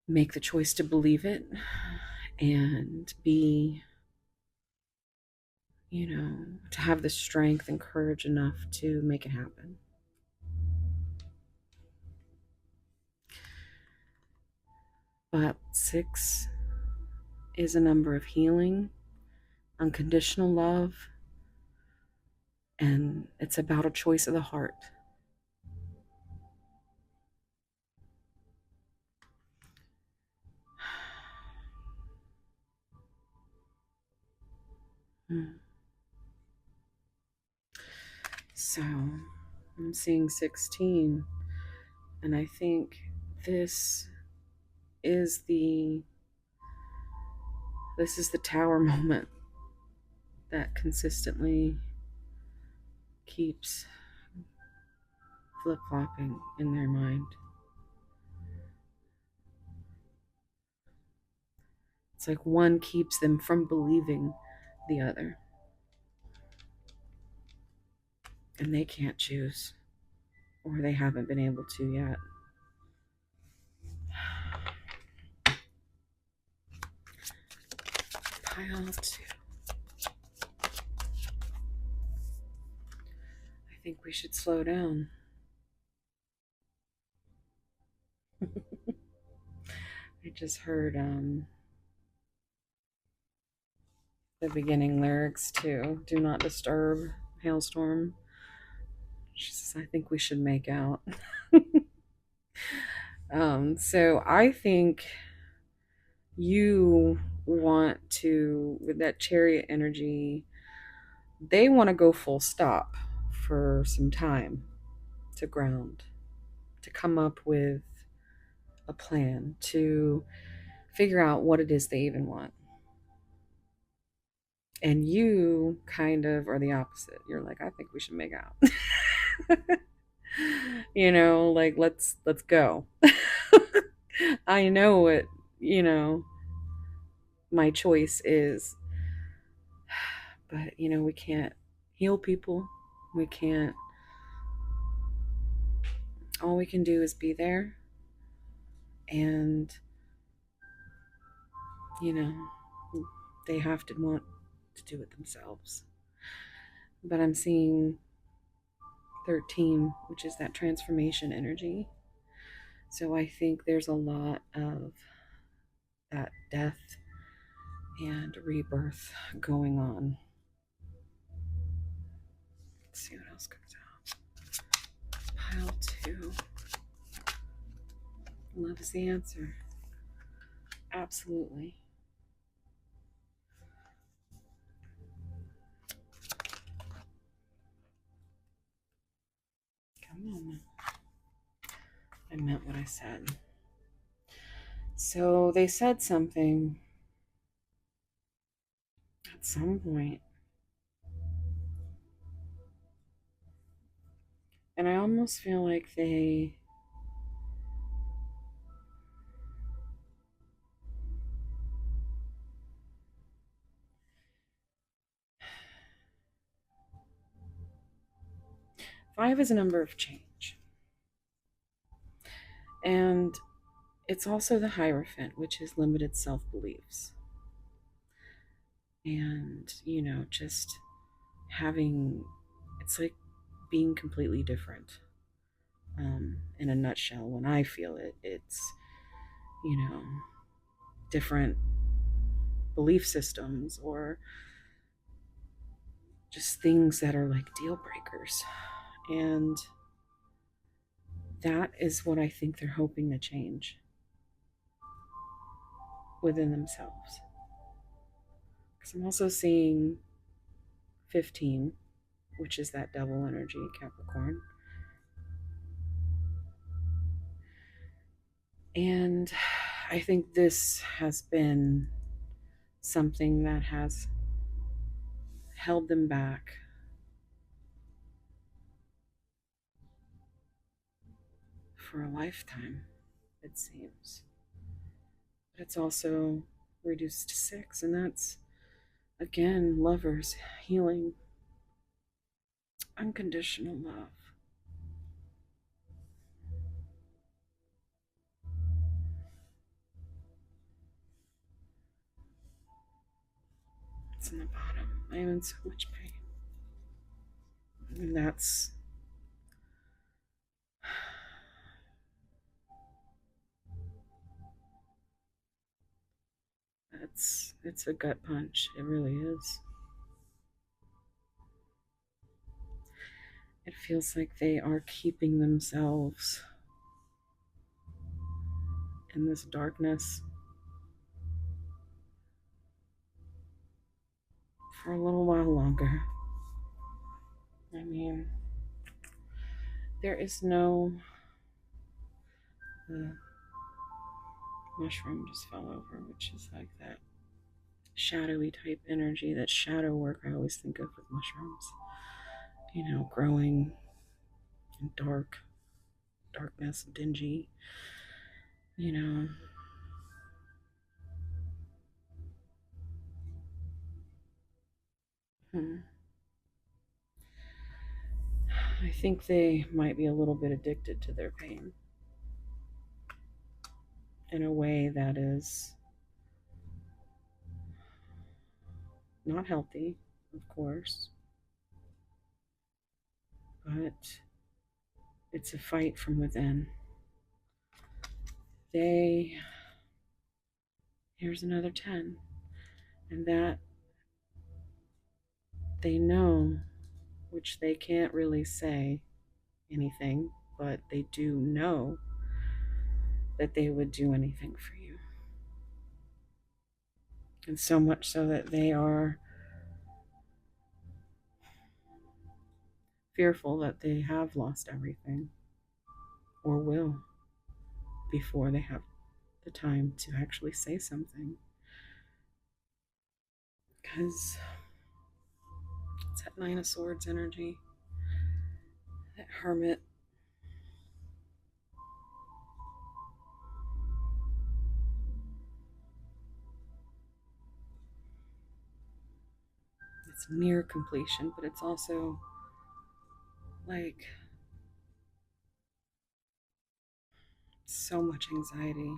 make the choice to believe it and be, to have the strength and courage enough to make it happen. But 6 is a number of healing, unconditional love, and it's about a choice of the heart. So I'm seeing 16, and I think this is the tower moment that consistently keeps flip-flopping in their mind. It's like one keeps them from believing the other. And they can't choose, or they haven't been able to yet. Pile 2. I think we should slow down. I just heard the beginning lyrics to Do Not Disturb, Hailstorm. She says, I think we should make out. So I think you want to, with that chariot energy, they want to go full stop for some time to ground, to come up with a plan, to figure out what it is they even want. And you kind of are the opposite. You're like, I think we should make out. Like let's go. I know what, my choice is. But we can't heal people. We can't All we can do is be there and, you know, they have to want to do it themselves. But I'm seeing 13, which is that transformation energy. So I think there's a lot of that death and rebirth going on. Let's see what else comes out. Pile 2. Love is the answer. Absolutely. Come on. I meant what I said. So they said something at some point, and I almost feel like they five is a number of change. And it's also the Hierophant, which is limited self beliefs. And, just having, it's like being completely different. In a nutshell, when I feel it, it's, you know, different belief systems or just things that are like deal breakers. And that is what I think they're hoping to change within themselves. Because I'm also seeing 15, which is that double energy, Capricorn. And I think this has been something that has held them back for a lifetime, it seems. But it's also reduced to 6, and that's, again, lovers, healing, unconditional love. It's in the bottom. I am in so much pain. And it's a gut punch. It really is. It feels like they are keeping themselves in this darkness for a little while longer. I mean, there is no. The mushroom just fell over, which is like that shadowy type energy, that shadow work I always think of with mushrooms. Growing in darkness, dingy, you know. Hmm. I think they might be a little bit addicted to their pain in a way that is not healthy, of course, but it's a fight from within. Here's another 10, and that they know, which they can't really say anything, but they do know that they would do anything for you. And so much so that they are fearful that they have lost everything or will before they have the time to actually say something. Because it's that Nine of Swords energy, that Hermit. It's near completion, but it's also like So much anxiety,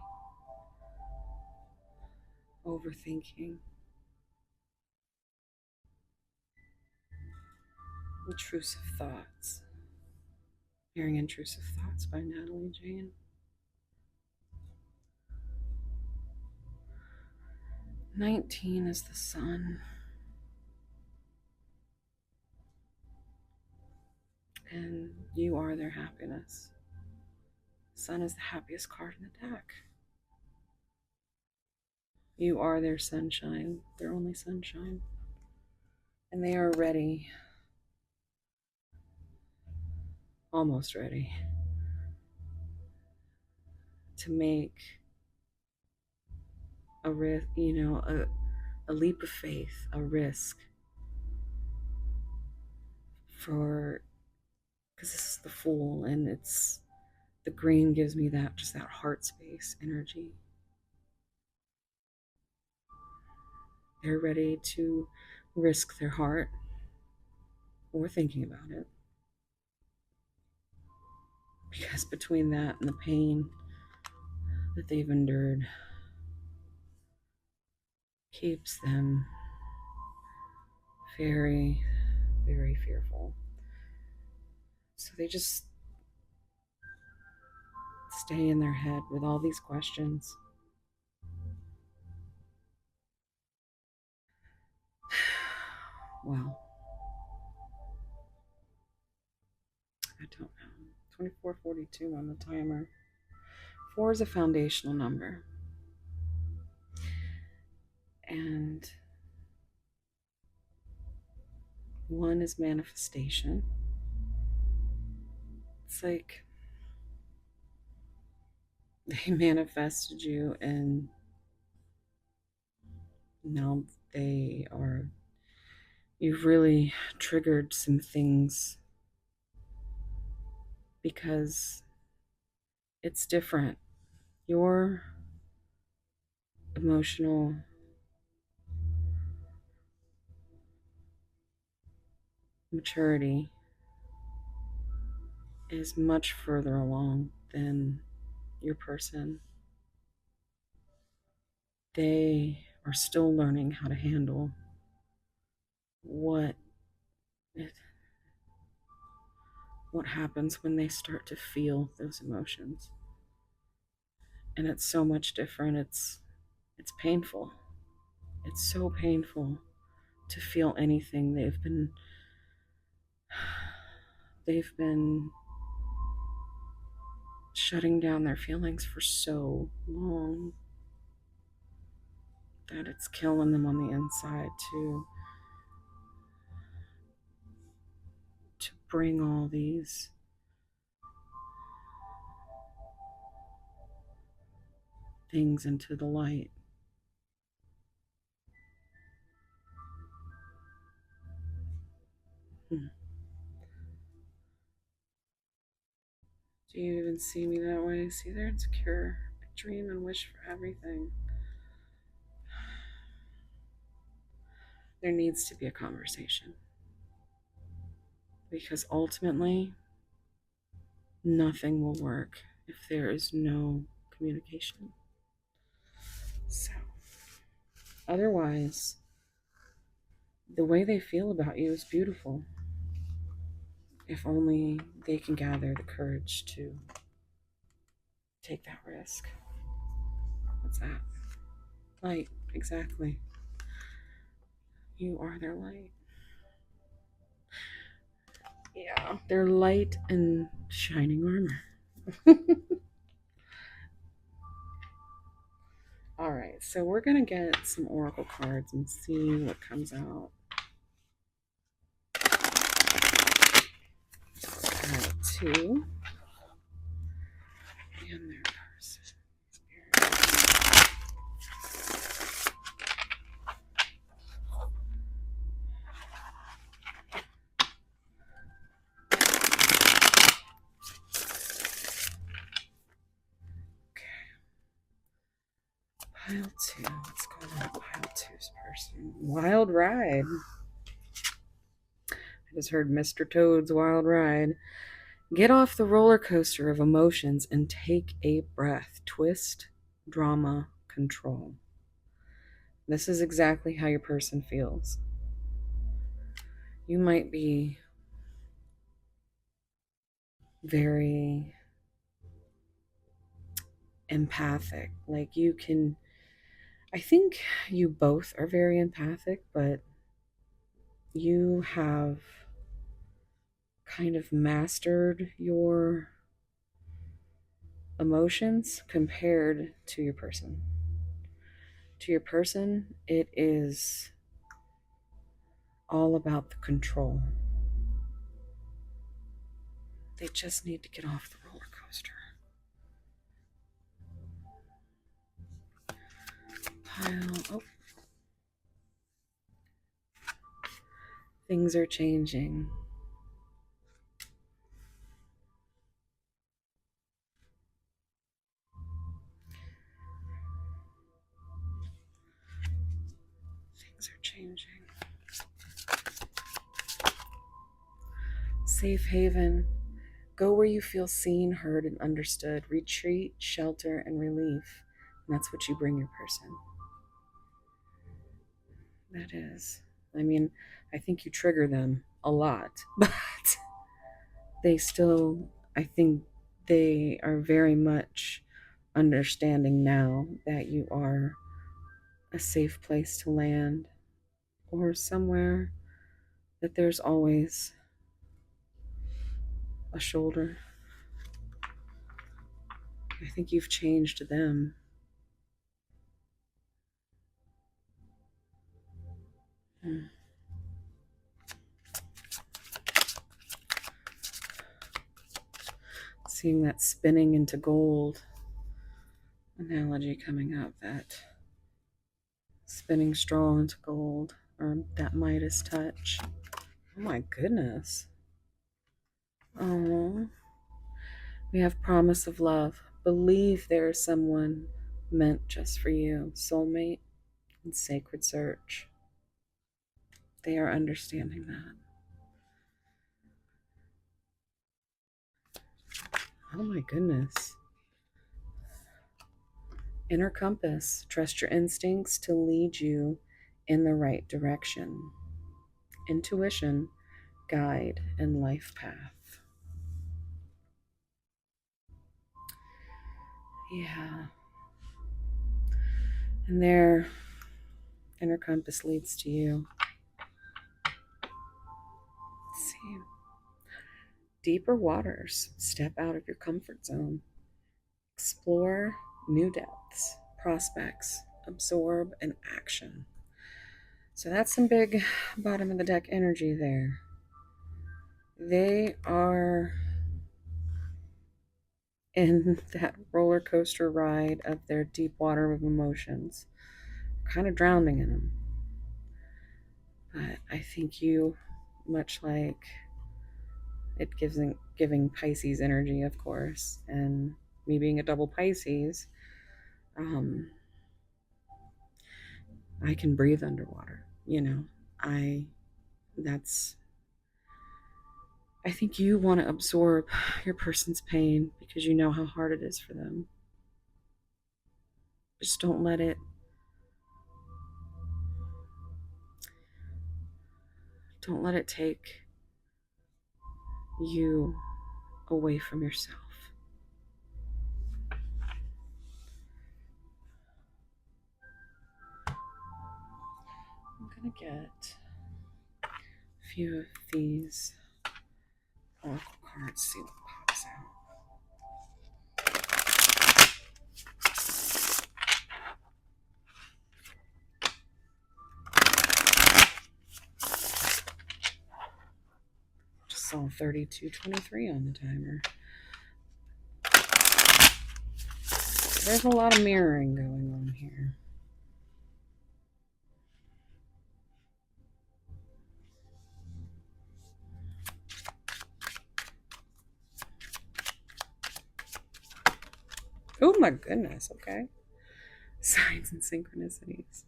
overthinking, intrusive thoughts. Hearing Intrusive Thoughts by Natalie Jane. 19 is the sun. And you are their happiness. Sun is the happiest card in the deck. You are their sunshine, their only sunshine. And they are ready, almost ready, to make a risk, a leap of faith, a risk for, because this is the Fool, and it's the green gives me that, just that heart space energy. They're ready to risk their heart or thinking about it. Because between that and the pain that they've endured keeps them very, very fearful. So they just stay in their head with all these questions. Well, I don't know. 2442 on the timer. 4 is a foundational number. And 1 is manifestation. It's like they manifested you, and now you've really triggered some things because it's different. Your emotional maturity is much further along than your person. They are still learning how to handle what happens when they start to feel those emotions. And it's so much different. It's painful. It's so painful to feel anything. They've been shutting down their feelings for so long that it's killing them on the inside to bring all these things into the light. Do you even see me that way? See, they're insecure. I dream and wish for everything. There needs to be a conversation. Because ultimately, nothing will work if there is no communication. So, otherwise, the way they feel about you is beautiful. If only they can gather the courage to take that risk. What's that? Light, exactly. You are their light. Yeah, they're light and shining armor. All right, so we're going to get some oracle cards and see what comes out. Card 2. And their person. Pile 2. Let's go on pile 2's person. Wild ride. I just heard Mr. Toad's wild ride. Get off the roller coaster of emotions and take a breath. Twist, drama, control. This is exactly how your person feels. You might be very empathic. Like you can, I think you both are very empathic, but you have kind of mastered your emotions compared to your person. To your person, it is all about the control. They just need to get off the roller coaster. Oh, things are changing. Things are changing. Safe haven. Go where you feel seen, heard, and understood. Retreat, shelter, and relief. And that's what you bring your person. That is. I mean, I think you trigger them a lot, but they still, I think they are very much understanding now that you are a safe place to land or somewhere that there's always a shoulder. I think you've changed them. Seeing that spinning into gold analogy coming up, that spinning straw into gold, or that Midas touch. Oh my goodness. Oh, we have promise of love. Believe there is someone meant just for you. Soulmate and sacred search. They are understanding that. Oh my goodness. Inner compass. Trust your instincts to lead you in the right direction. Intuition, guide, and life path. Yeah. And their inner compass leads to you. Let's see. Deeper waters. Step out of your comfort zone. Explore new depths, prospects, absorb, and action. So that's some big bottom of the deck energy there. They are in that roller coaster ride of their deep water of emotions, kind of drowning in them. But I think you, much like it giving Pisces energy, of course, and me being a double Pisces, um, I can breathe underwater. I that's I think you want to absorb your person's pain because you know how hard it is for them. Just don't let it take you away from yourself. I'm gonna get a few of these oracle cards, see what pops out. Just saw 32:23 on the timer. There's a lot of mirroring going on here. Oh my goodness, okay. Signs and synchronicities.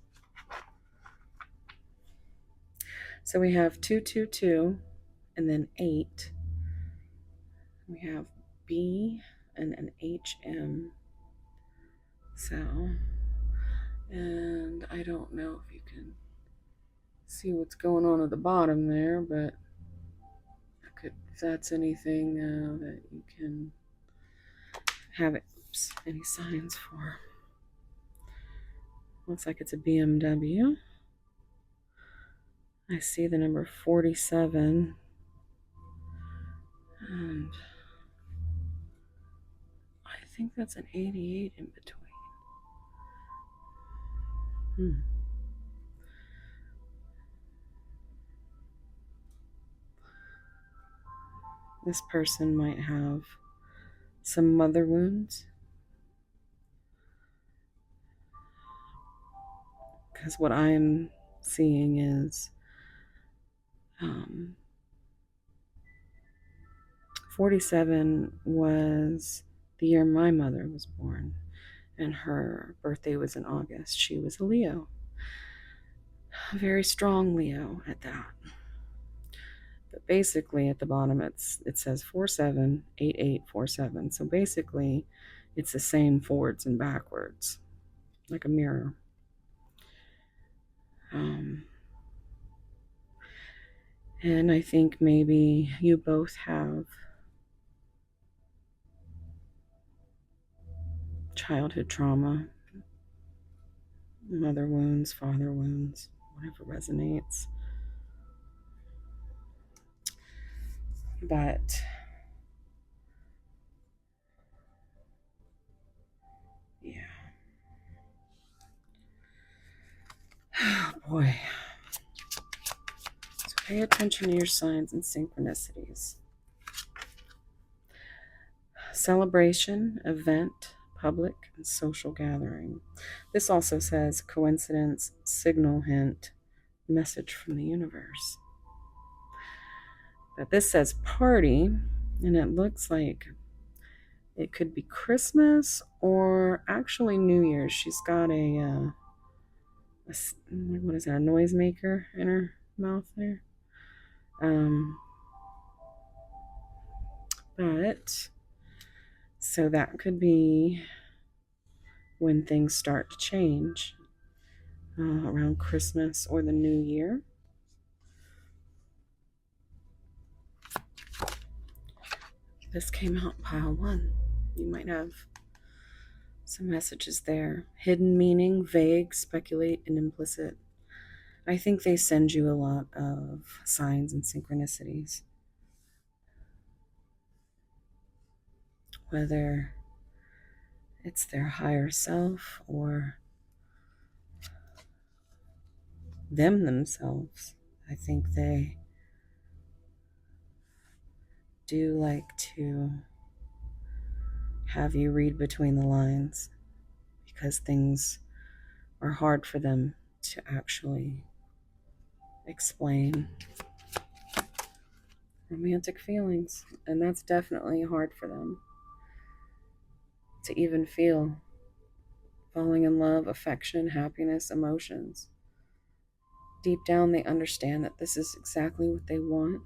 So we have 222 and then 8 We have B and an HM. So, and I don't know if you can see what's going on at the bottom there, but if that's anything that you can have any signs for. Looks like it's a BMW. I see the number 47, and I think that's an 88 in between. This person might have some mother wounds, because what I'm seeing is 47 was the year my mother was born, and her birthday was in August. She was a Leo, a very strong Leo at that. But basically, at the bottom, it says 478847. So basically, it's the same forwards and backwards, like a mirror. And I think maybe you both have childhood trauma, mother wounds, father wounds, whatever resonates. But yeah. Oh boy. So pay attention to your signs and synchronicities. Celebration, event, public, and social gathering. This also says coincidence, signal, hint, message from the universe. But this says party, and it looks like it could be Christmas or actually New Year's. She's got what is that, a noisemaker in her mouth there. But so that could be when things start to change, around Christmas or the New Year. This came out pile 1. You might have some messages there. Hidden meaning, vague, speculate, and implicit. I think they send you a lot of signs and synchronicities. Whether it's their higher self or themselves. I think they do like to have you read between the lines, because things are hard for them to actually explain. Romantic feelings, and that's definitely hard for them to even feel. Falling in love, affection, happiness, emotions. Deep down, they understand that this is exactly what they want,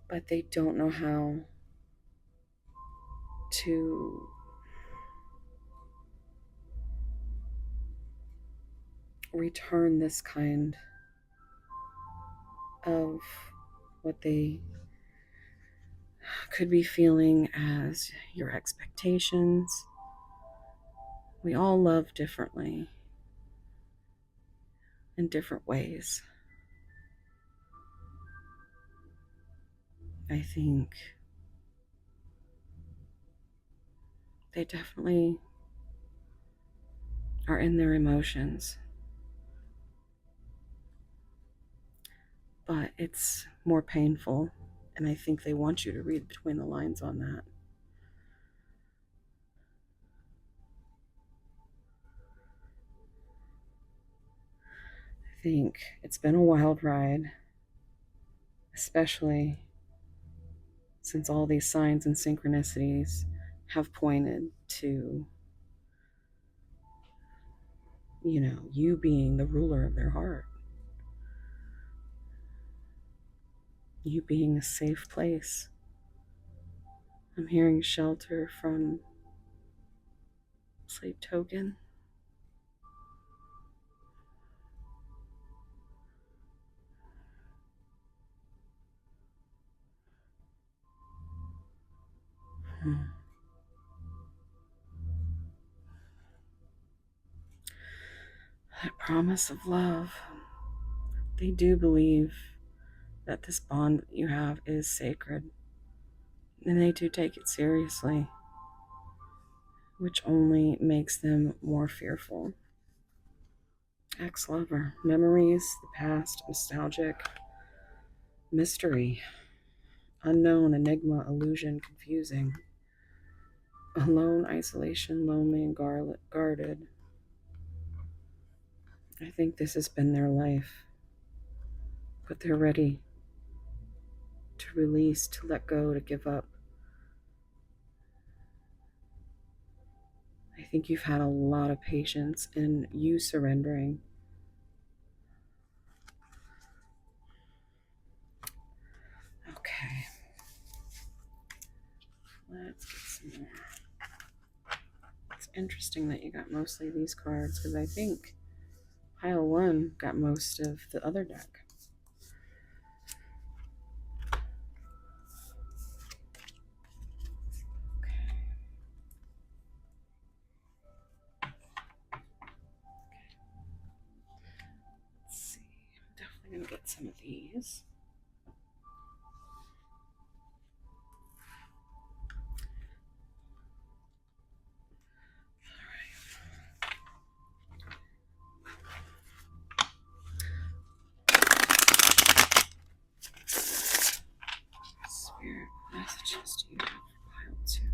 but they don't know how to return this kind of what they could be feeling as your expectations. We all love differently in different ways. I think they definitely are in their emotions, but it's more painful, and I think they want you to read between the lines on that. I think it's been a wild ride, especially since all these signs and synchronicities have pointed to, you being the ruler of their heart, you being a safe place, I'm hearing shelter from sleep token. That promise of love. They do believe that this bond that you have is sacred, and they do take it seriously, which only makes them more fearful. Ex-lover, memories, the past, nostalgic, mystery, unknown, enigma, illusion, confusing, alone, isolation, lonely, and guarded. I think this has been their life, but they're ready to release, to let go, to give up. I think you've had a lot of patience in you surrendering. Okay, let's get some more. It's interesting that you got mostly these cards because I think pile one got most of the other deck. Let's see. I'm definitely gonna get some of these. Spirit messages do you have for pile two?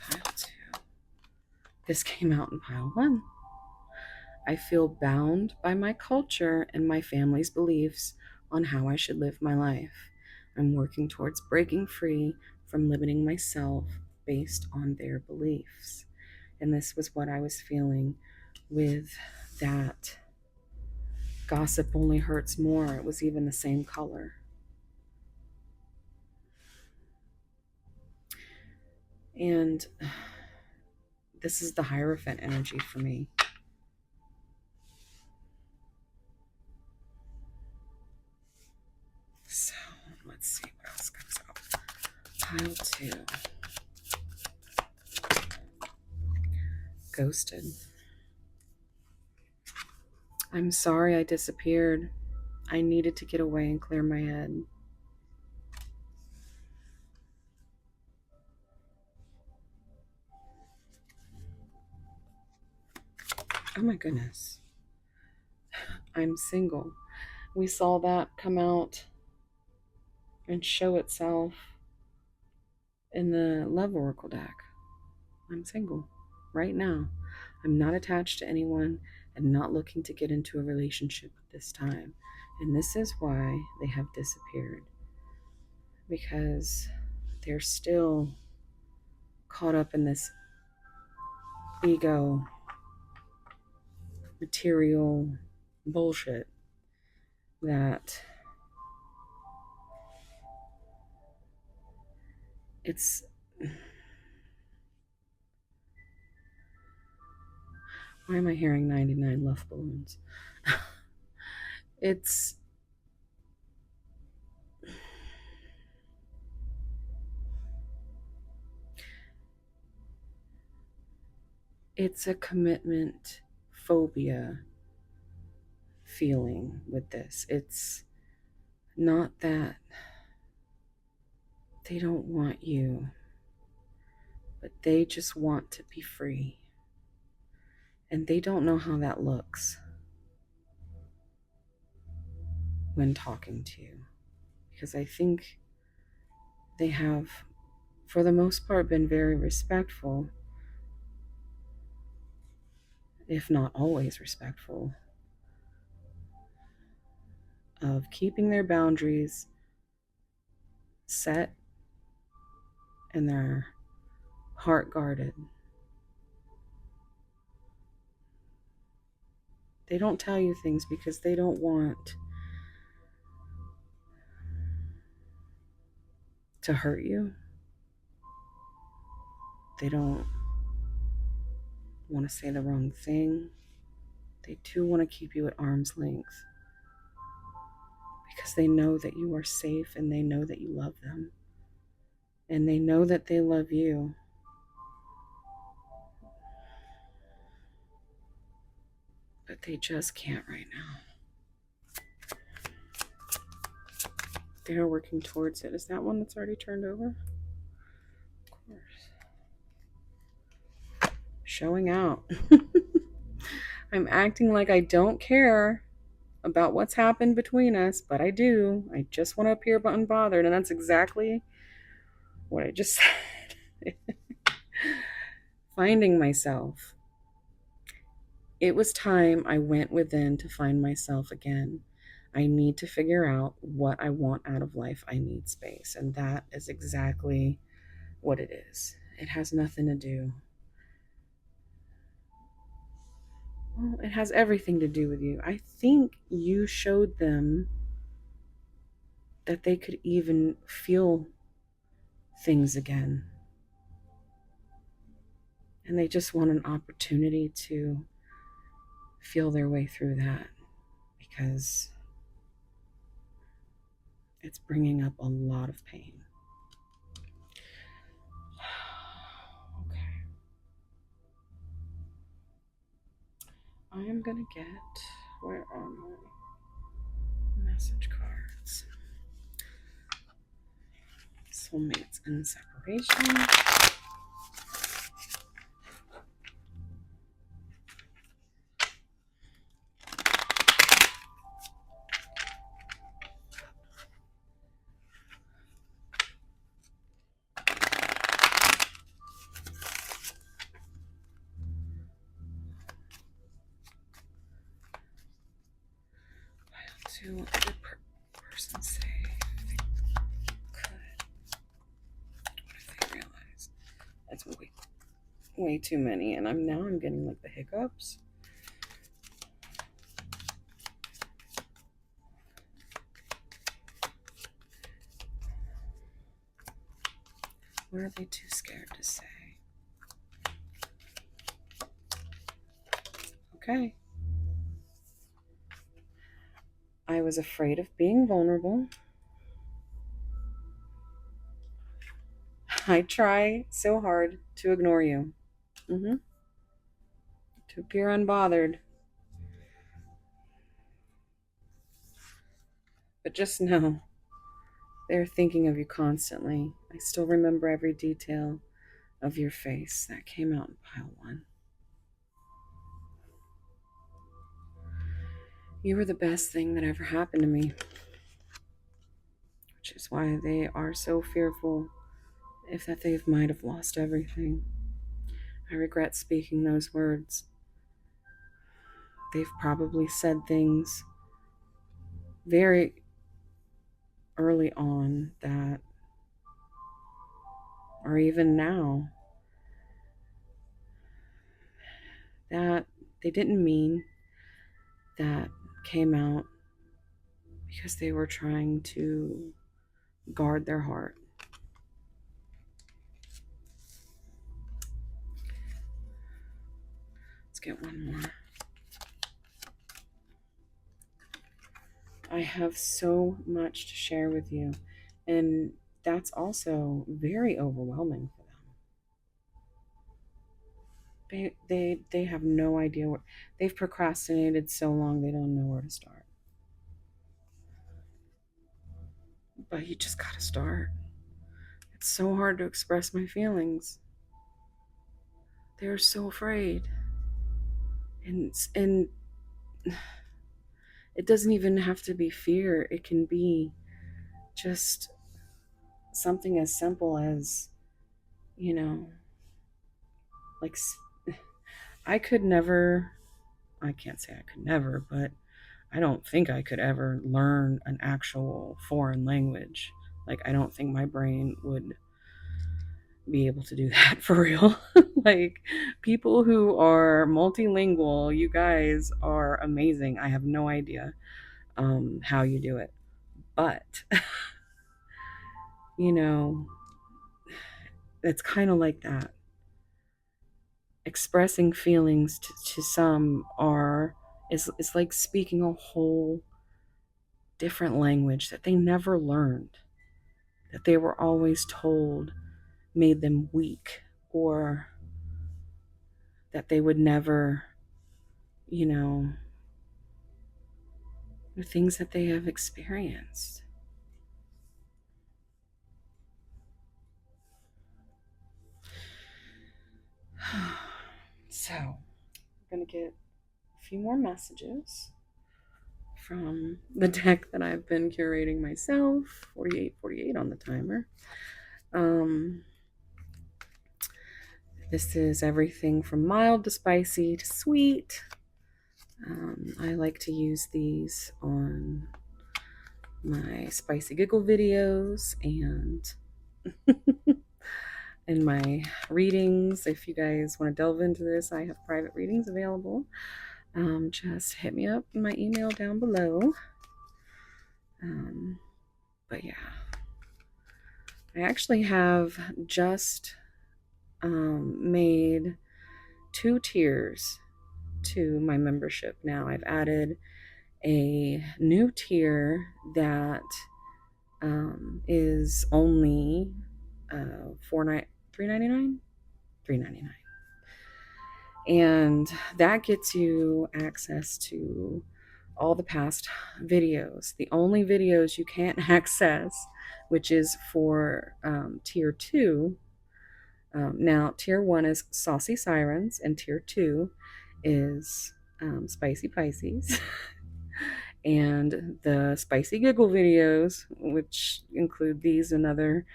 Pile two. This came out in pile one. I feel bound by my culture and my family's beliefs on how I should live my life. I'm working towards breaking free from limiting myself based on their beliefs. And this was what I was feeling with that gossip only hurts more. It was even the same color. And this is the Hierophant energy for me. So let's see what else comes out. Pile two. Ghosted. I'm sorry I disappeared. I needed to get away and clear my head. Oh my goodness. I'm single. We saw that come out and show itself in the Love Oracle deck. I'm single right now. I'm not attached to anyone and not looking to get into a relationship at this time. And this is why they have disappeared. Because they're still caught up in this ego, material bullshit that it's... Why am I hearing 99 love balloons? it's it's a commitment phobia feeling with this. It's not that they don't want you, but they just want to be free. And they don't know how that looks when talking to you. Because I think they have, for the most part, been very respectful, if not always respectful, of keeping their boundaries set and their heart guarded. They don't tell you things because they don't want to hurt you. They don't want to say the wrong thing. They do want to keep you at arm's length because they know that you are safe and they know that you love them. And they know that they love you. But they just can't right now. They're working towards it. Is that one that's already turned over? Of course. Showing out. I'm acting like I don't care about what's happened between us, but I do. I just want to appear unbothered, and that's exactly what I just said. Finding myself. It was time I went within to find myself again. I need to figure out what I want out of life. I need space. And that is exactly what it is. It has nothing to do. Well, it has everything to do with you. I think you showed them that they could even feel things again. And they just want an opportunity to feel their way through that because it's bringing up a lot of pain. Okay. I am going to get, where are my message cards? Soulmates and separation. To what did the person say if they could? What if they realized? That's way too many, and I'm getting like the hiccups. What are they too scared to say? Okay. I was afraid of being vulnerable. I try so hard to ignore you. To appear unbothered. But just know, they're thinking of you constantly. I still remember every detail of your face. That came out in pile 1. You were the best thing that ever happened to me. Which is why they are so fearful if that they might have lost everything. I regret speaking those words. They've probably said things very early on that, or even now, that they didn't mean, that came out because they were trying to guard their heart. Let's get one more. I have so much to share with you, and that's also very overwhelming for them. They have no idea what they've procrastinated so long they don't know where to start. But you just gotta start. It's so hard to express my feelings. They're so afraid. And it doesn't even have to be fear. It can be just something as simple as, like, I can't say I could never, but I don't think I could ever learn an actual foreign language. Like, I don't think my brain would be able to do that for real. Like, people who are multilingual, you guys are amazing. I have no idea how you do it. But, you know, it's kind of like that. Expressing feelings to some are is like speaking a whole different language that they never learned, that they were always told made them weak, or that they would never, you know, the things that they have experienced. So, I'm going to get a few more messages from the deck that I've been curating myself. 4848 on the timer. This is everything from mild to spicy to sweet. I like to use these on my spicy giggle videos and in my readings. If you guys want to delve into this, I have private readings available. Just hit me up in my email down below. But yeah, I actually have just made 2 tiers to my membership now. I've added a new tier that is only $3.99, and that gets you access to all the past videos. The only videos you can't access, which is for tier 2. Now, tier 1 is Saucy Sirens, and tier 2 is Spicy Pisces. And the Spicy Giggle videos, which include these and other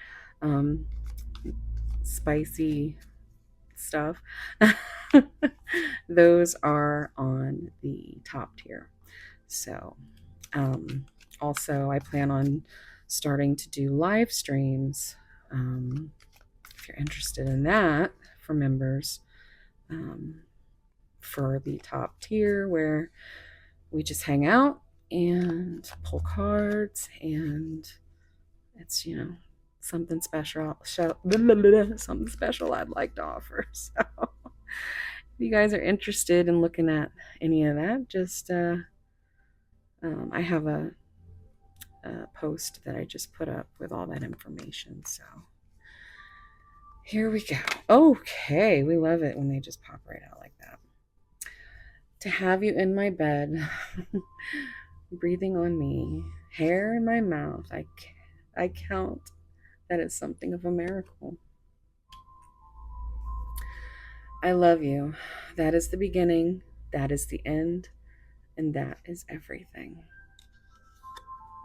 spicy stuff, those are on the top tier. So, also, I plan on starting to do live streams. If you're interested in that for members, for the top tier, where we just hang out and pull cards, and it's, something special, something special I'd like to offer. So if you guys are interested in looking at any of that, just I have a post that I just put up with all that information. So here we go. Okay, we love it when they just pop right out like that. To have you in my bed, breathing on me, hair in my mouth, I count that is something of a miracle. I love you. That is the beginning, that is the end, and that is everything.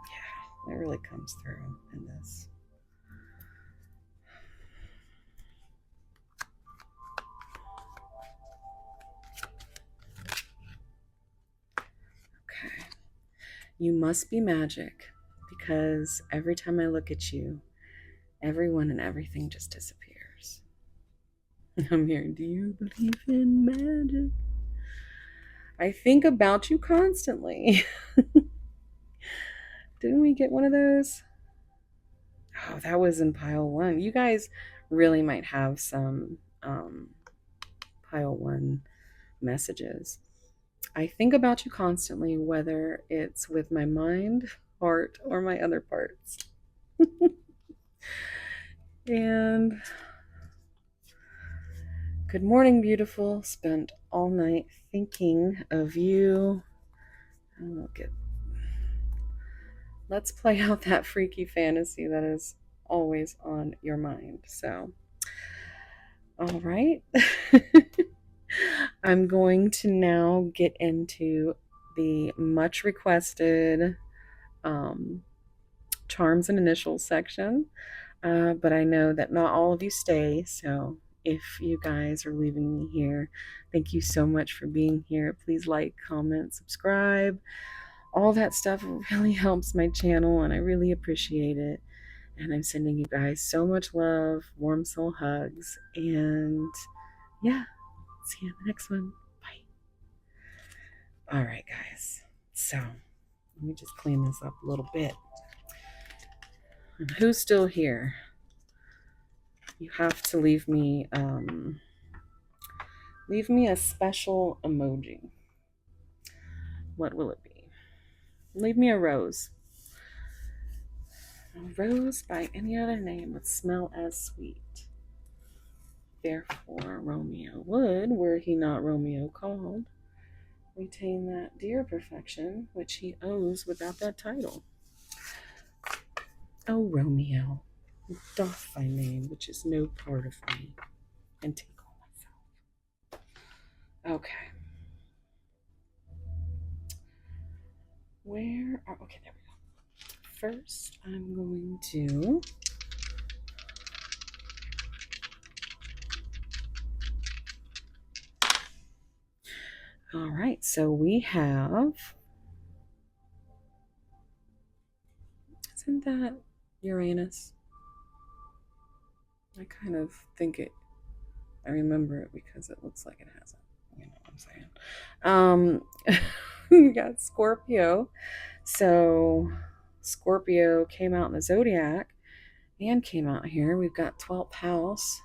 Yeah, it really comes through in this. Okay. You must be magic, because every time I look at you, everyone and everything just disappears. I'm here. Do you believe in magic? I think about you constantly. Didn't we get one of those? Oh, that was in pile 1. You guys really might have some pile 1 messages. I think about you constantly, whether it's with my mind, heart, or my other parts. And good morning, beautiful. Spent all night thinking of you. Let's play out that freaky fantasy that is always on your mind. So, all right. I'm going to now get into the much requested charms and initials section. But I know that not all of you stay. So if you guys are leaving me here, thank you so much for being here. Please like, comment, subscribe. All that stuff really helps my channel, and I really appreciate it. And I'm sending you guys so much love, warm soul hugs, and yeah, see you in the next one. Bye. All right, guys. So let me just clean this up a little bit. And who's still here? You have to leave me a special emoji. What will it be? Leave me a rose. A rose by any other name would smell as sweet. Therefore, Romeo would, were he not Romeo called, retain that dear perfection which he owes without that title. O Romeo, doff thy name, which is no part of me, and take all myself. Okay. Okay, there we go. First, I'm going to all right, so we have, isn't that Uranus? I kind of think I remember it because it looks like it has it. You know what I'm saying? We got Scorpio. So Scorpio came out in the zodiac and came out here. We've got 12th house.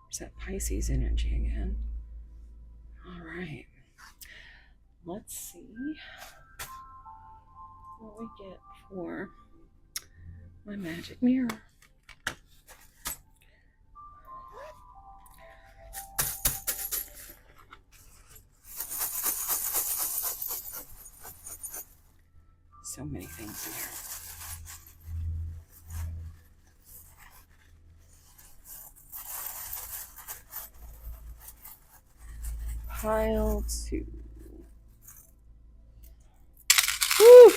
There's that Pisces energy again. All right. Let's see what we get for my magic mirror. So many things in here. Pile 2. Woo!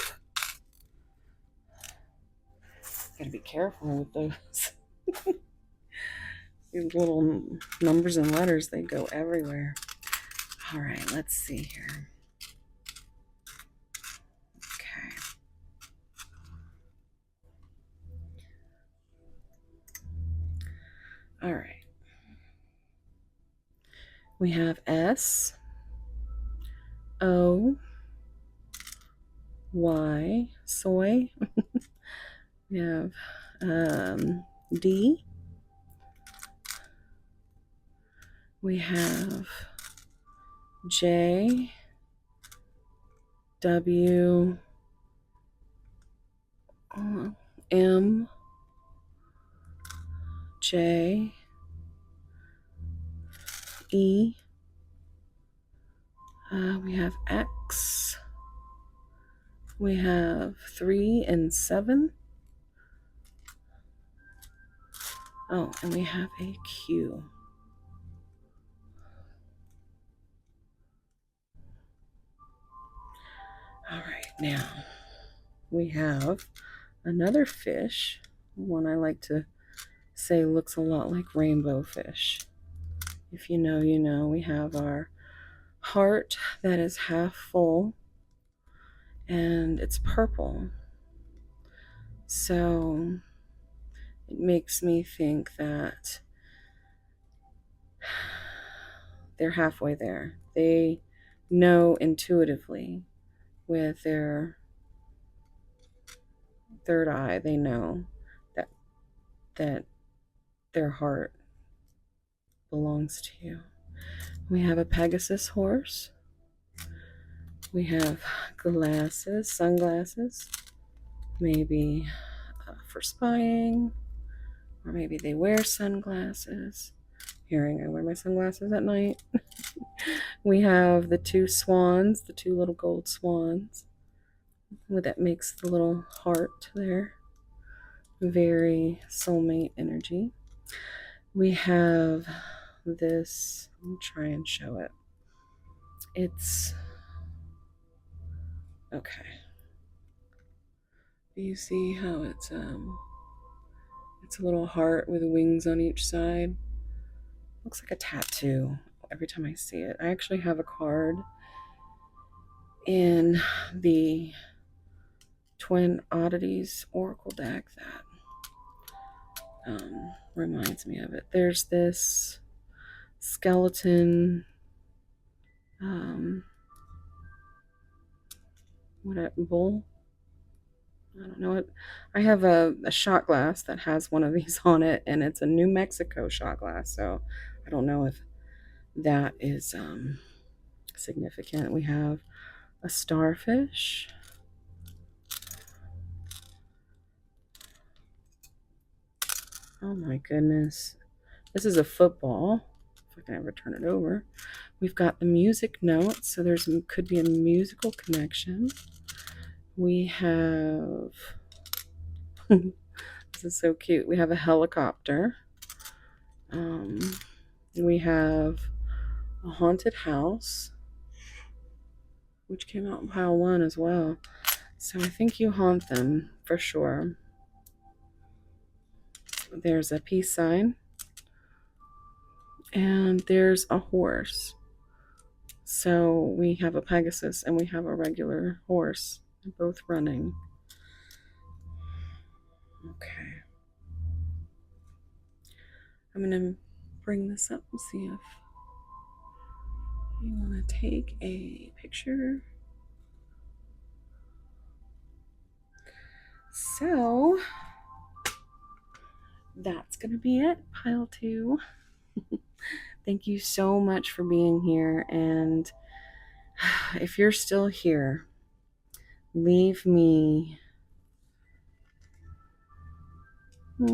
Gotta be careful with those. These little numbers and letters, they go everywhere. All right, let's see here. Okay. All right. We have S, O, Y, soy. We have D. We have J, W, M, J, E. We have X. We have 3 and 7. Oh, and we have a Q. All right, now we have another fish, one I like to say looks a lot like rainbow fish. If you know, you know. We have our heart that is half full and it's purple. So it makes me think that they're halfway there. They know intuitively with their third eye, they know that their heart belongs to you. We have a Pegasus horse. We have glasses, sunglasses, maybe for spying, or maybe they wear sunglasses. Hearing I wear my sunglasses at night. We have the 2 swans, the 2 little gold swans. That makes the little heart there. Very soulmate energy. We have this, I'll try and show it. It's okay. Do you see how it's a little heart with wings on each side? Looks like a tattoo every time I see it. I actually have a card in the Twin Oddities Oracle deck that reminds me of it. There's this skeleton. What a bull? I don't know it. I have a shot glass that has one of these on it, and it's a New Mexico shot glass. So I don't know if that is significant. We have a starfish. Oh my goodness. This is a football. If I can ever turn it over. We've got the music notes, so there's could be a musical connection. We have this is so cute. We have a helicopter. We have a haunted house, which came out in pile 1 as well. So I think you haunt them for sure. There's a peace sign. And there's a horse. So we have a Pegasus and we have a regular horse. They're both running. Okay. I'm going to bring this up and see if you want to take a picture. So that's going to be it, pile 2. Thank you so much for being here. And if you're still here, leave me a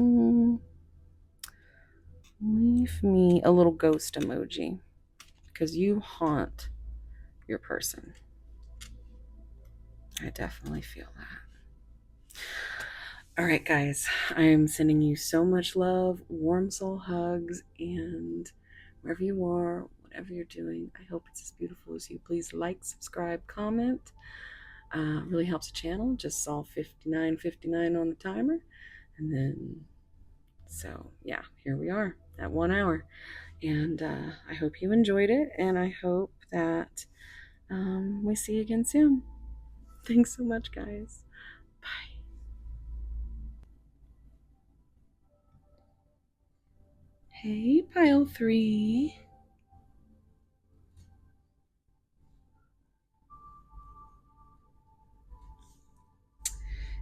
little ghost emoji, because you haunt your person. I definitely feel that. All right, guys, I am sending you so much love, warm soul hugs, and wherever you are, whatever you're doing, I hope it's as beautiful as you. Please like, subscribe, comment. Really helps the channel. Just saw 59.59 on the timer. And then, so yeah, here we are at 1 hour. And I hope you enjoyed it. And I hope that we see you again soon. Thanks so much, guys. Bye. Hey, pile 3.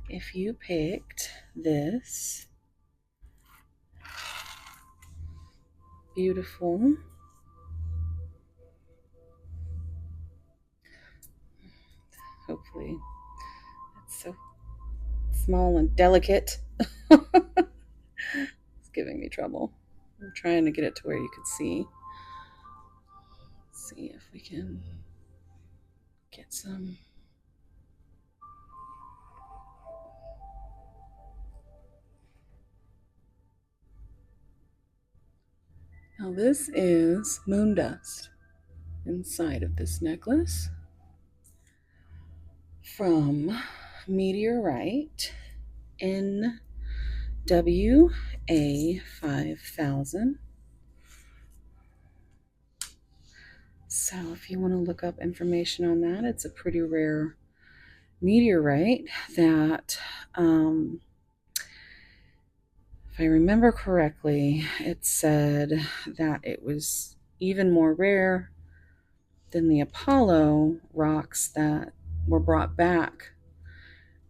If you picked this beautiful hopefully it's so small and delicate. It's giving me trouble. I'm trying to get it to where you could see. Let's see if we can get some. Now this is moon dust inside of this necklace from Meteorite NWA5000. So if you want to look up information on that, it's a pretty rare meteorite that, if I remember correctly, it said that it was even more rare than the Apollo rocks that were brought back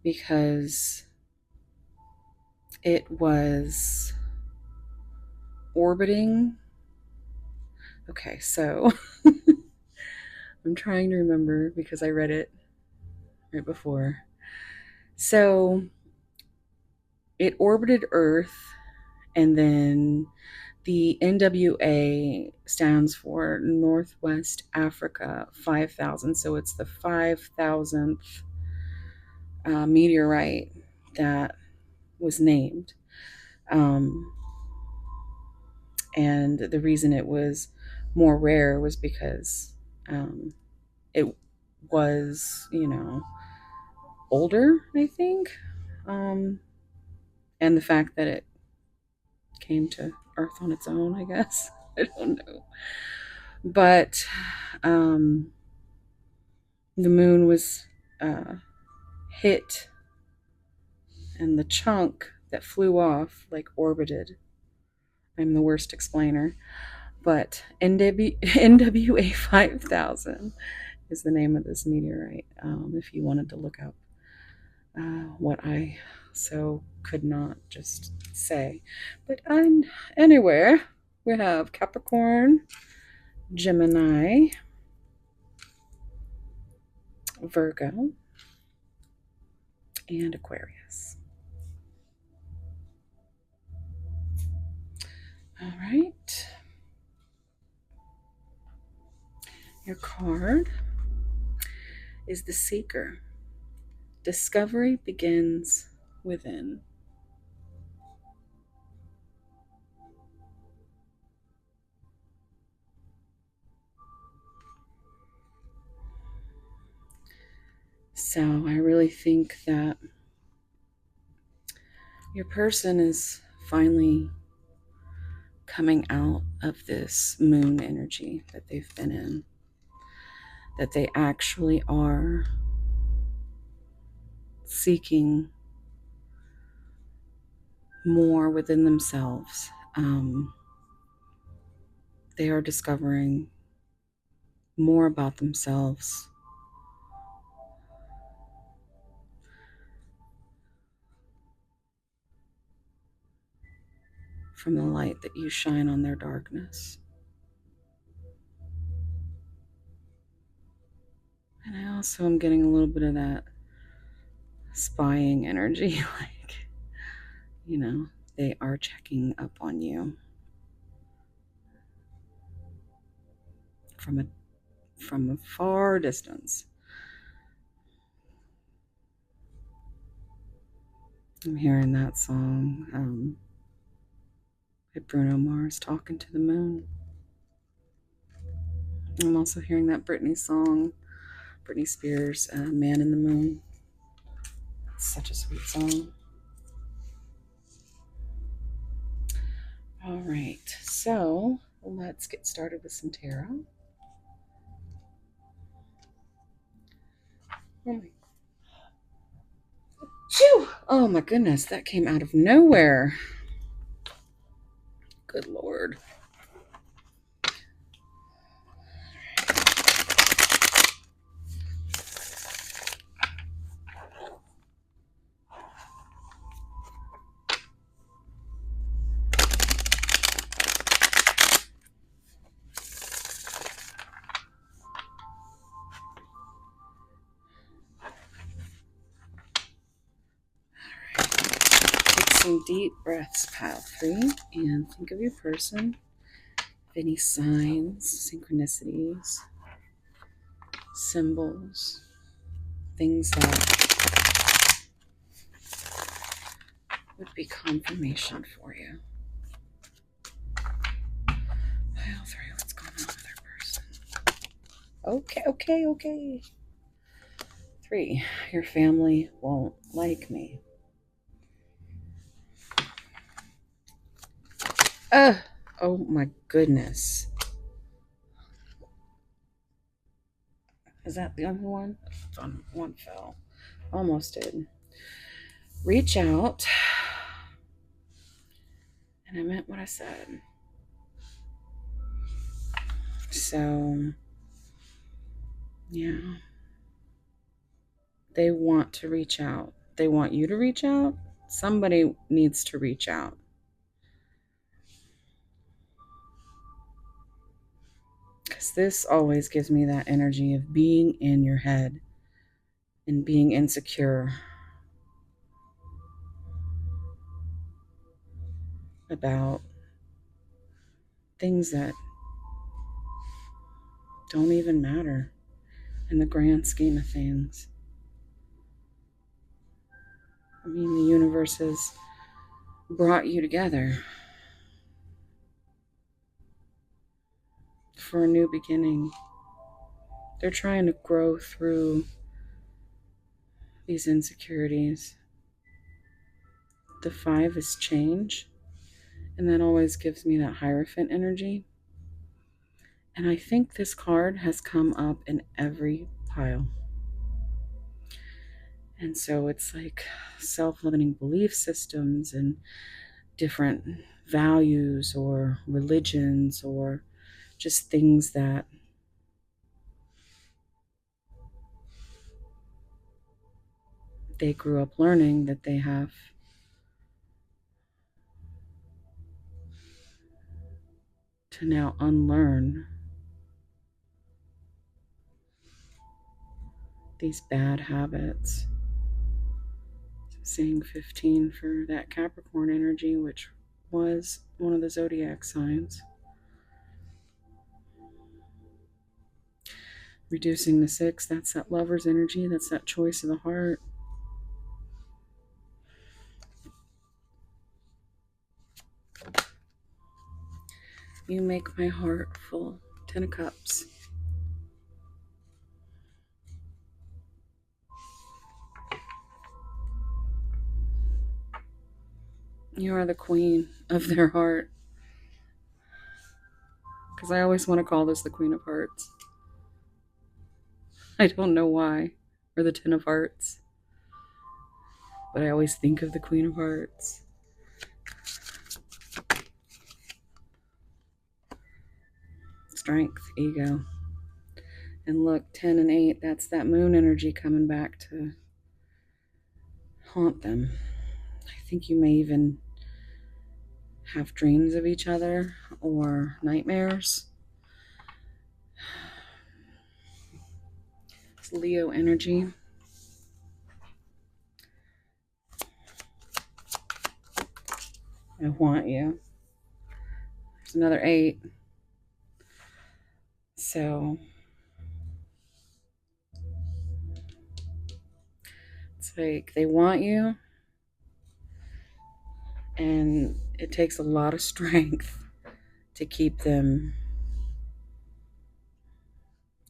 because it was orbiting. Okay, so I'm trying to remember because I read it right before. So it orbited Earth, and then the NWA stands for Northwest Africa 5000. So it's the 5,000th meteorite that was named. And the reason it was more rare was because it was, older, I think. And the fact that it came to Earth on its own, I guess. I don't know. But the moon was hit, and the chunk that flew off, like orbited. I'm the worst explainer. But NWA 5000 is the name of this meteorite. If you wanted to look up what I so could not just say. But anyway, we have Capricorn, Gemini, Virgo, and Aquarius. All right. Your card is the Seeker. Discovery begins within. So I really think that your person is finally coming out of this moon energy that they've been in, that they actually are seeking more within themselves. They are discovering more about themselves. From the light that you shine on their darkness. And I also am getting a little bit of that spying energy, like, they are checking up on you from a far distance. I'm hearing that song by Bruno Mars, Talking to the Moon. I'm also hearing that Britney Spears, Man in the Moon. It's such a sweet song. All right, so let's get started with some tarot. Oh my, phew! Oh my goodness, that came out of nowhere. Good Lord. Take some deep breaths, pile 3, and think of your person. Any signs, synchronicities, symbols, things that would be confirmation for you. Pile 3, what's going on with our person? Okay. 3, your family won't like me. Oh my goodness. Is that the only one? One fell. Almost did. Reach out. And I meant what I said. So, yeah. They want to reach out. They want you to reach out. Somebody needs to reach out. Because this always gives me that energy of being in your head and being insecure about things that don't even matter in the grand scheme of things. I mean, the universe has brought you together for a new beginning. They're trying to grow through these insecurities. The 5 is change, and that always gives me that Hierophant energy. And I think this card has come up in every pile. And so it's like self-limiting belief systems and different values or religions or just things that they grew up learning that they have to now unlearn these bad habits. So seeing 15 for that Capricorn energy, which was one of the zodiac signs. Reducing the 6, that's that lover's energy, that's that choice of the heart. You make my heart full. 10 of Cups. You are the queen of their heart. Because I always want to call this the Queen of Hearts. I don't know why. Or the 10 of Hearts. But I always think of the Queen of Hearts. Strength, ego. And look, 10 and 8, that's that moon energy coming back to haunt them. I think you may even have dreams of each other or nightmares. It's Leo energy. I want you. There's another 8. So it's like they want you, and it takes a lot of strength to keep them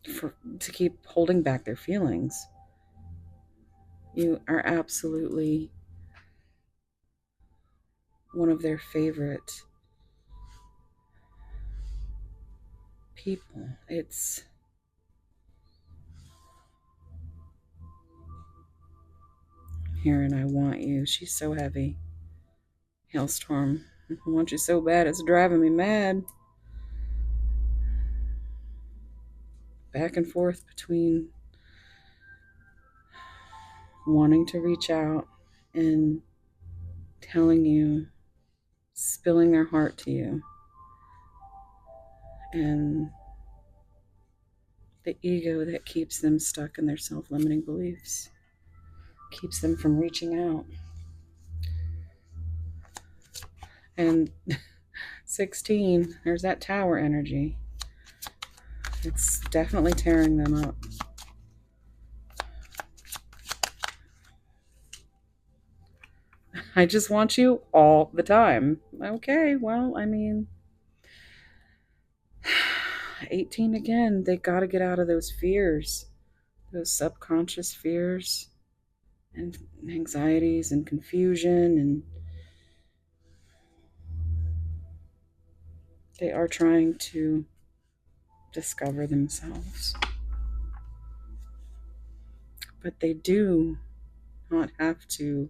to keep holding back their feelings. You are absolutely one of their favorite people. It's here, and I want you. She's so heavy. Hailstorm. I want you so bad, it's driving me mad. Back and forth between wanting to reach out and telling you, spilling their heart to you, and the ego that keeps them stuck in their self-limiting beliefs, keeps them from reaching out. And 16, there's that tower energy. It's definitely tearing them up. I just want you all the time. Okay, well, I mean, 18 again, they got to get out of those fears, those subconscious fears and anxieties and confusion, and they are trying to discover themselves. But they do not have to.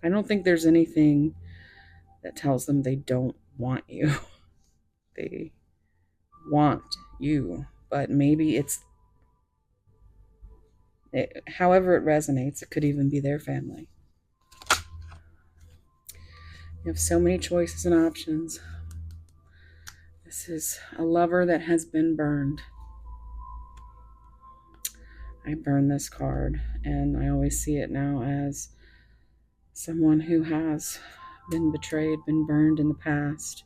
I don't think there's anything that tells them they don't want you. They want you, but maybe however it resonates. It could even be their family. You have so many choices and options. This is a lover that has been burned. I burn this card, and I always see it now as someone who has been betrayed, been burned in the past,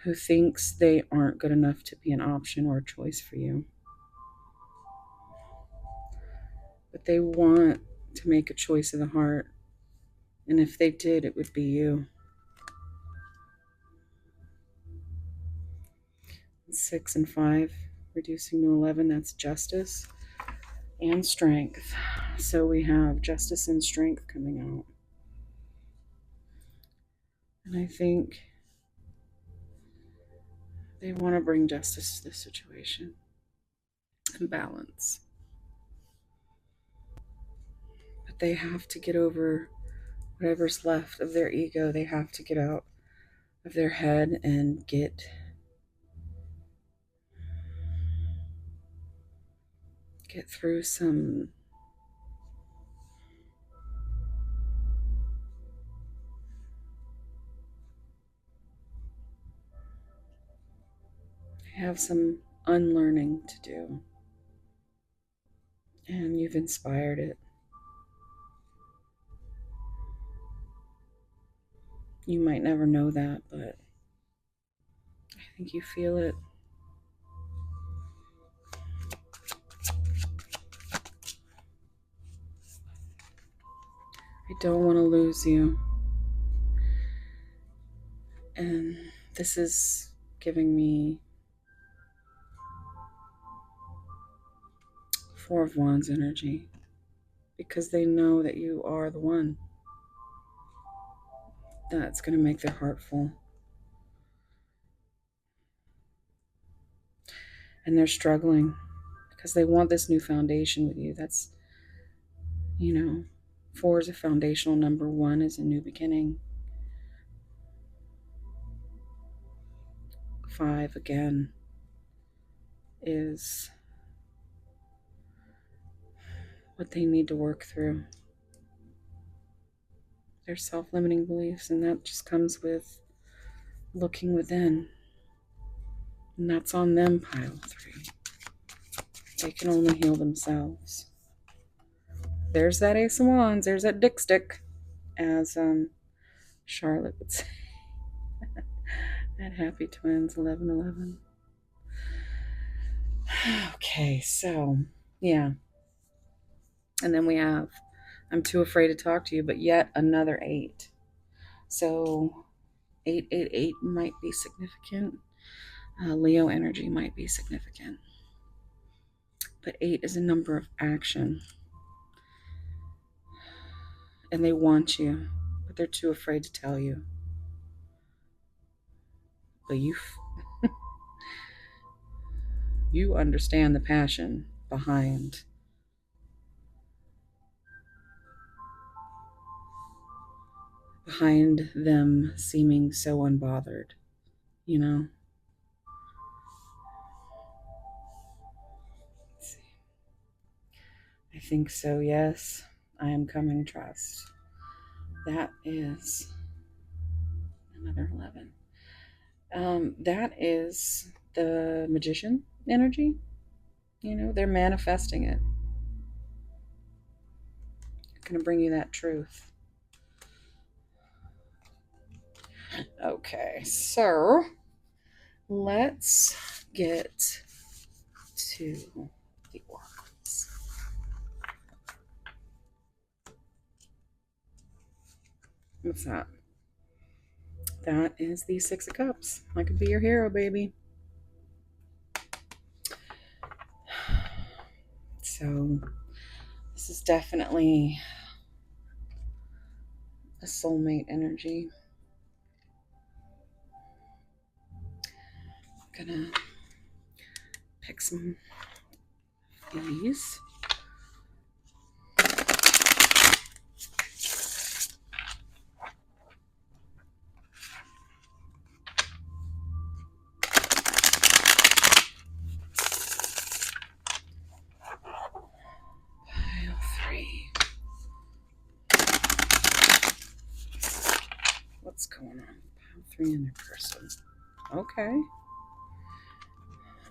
who thinks they aren't good enough to be an option or a choice for you. But they want to make a choice of the heart, and if they did, it would be you. 6 and 5, reducing to 11, that's justice and strength. So we have justice and strength coming out. And I think they want to bring justice to this situation and balance. they have to get over whatever's left of their ego. They have to get out of their head and get through some have some unlearning to do. And you've inspired it. You might never know that, but I think you feel it. I don't want to lose you. And this is giving me Four of Wands energy, because they know that you are the one that's going to make their heart full. And they're struggling because they want this new foundation with you. That's, four is a foundational number, one is a new beginning. Five, again, is what they need to work through. Their self-limiting beliefs, and that just comes with looking within. And that's on them, pile 3. They can only heal themselves. There's that Ace of Wands. There's that dick stick, as Charlotte would say. At Happy Twins 1111. Okay, so yeah. And then we have, I'm too afraid to talk to you, but yet another 8. So 888 might be significant. Leo energy might be significant. But 8 is a number of action. And they want you, but they're too afraid to tell you. But you understand the passion behind them seeming so unbothered, you know? Let's see. I think so, yes. I am coming, trust. That is another 11. That is the Magician energy. They're manifesting it. It's going to bring you that truth. Okay, so let's get to the oracles. What's that? That is the 6 of Cups. I could be your hero, baby. So this is definitely a soulmate energy. I'm gonna pick some of these. Pile 3. What's going on? Pile 3 in their person. Okay.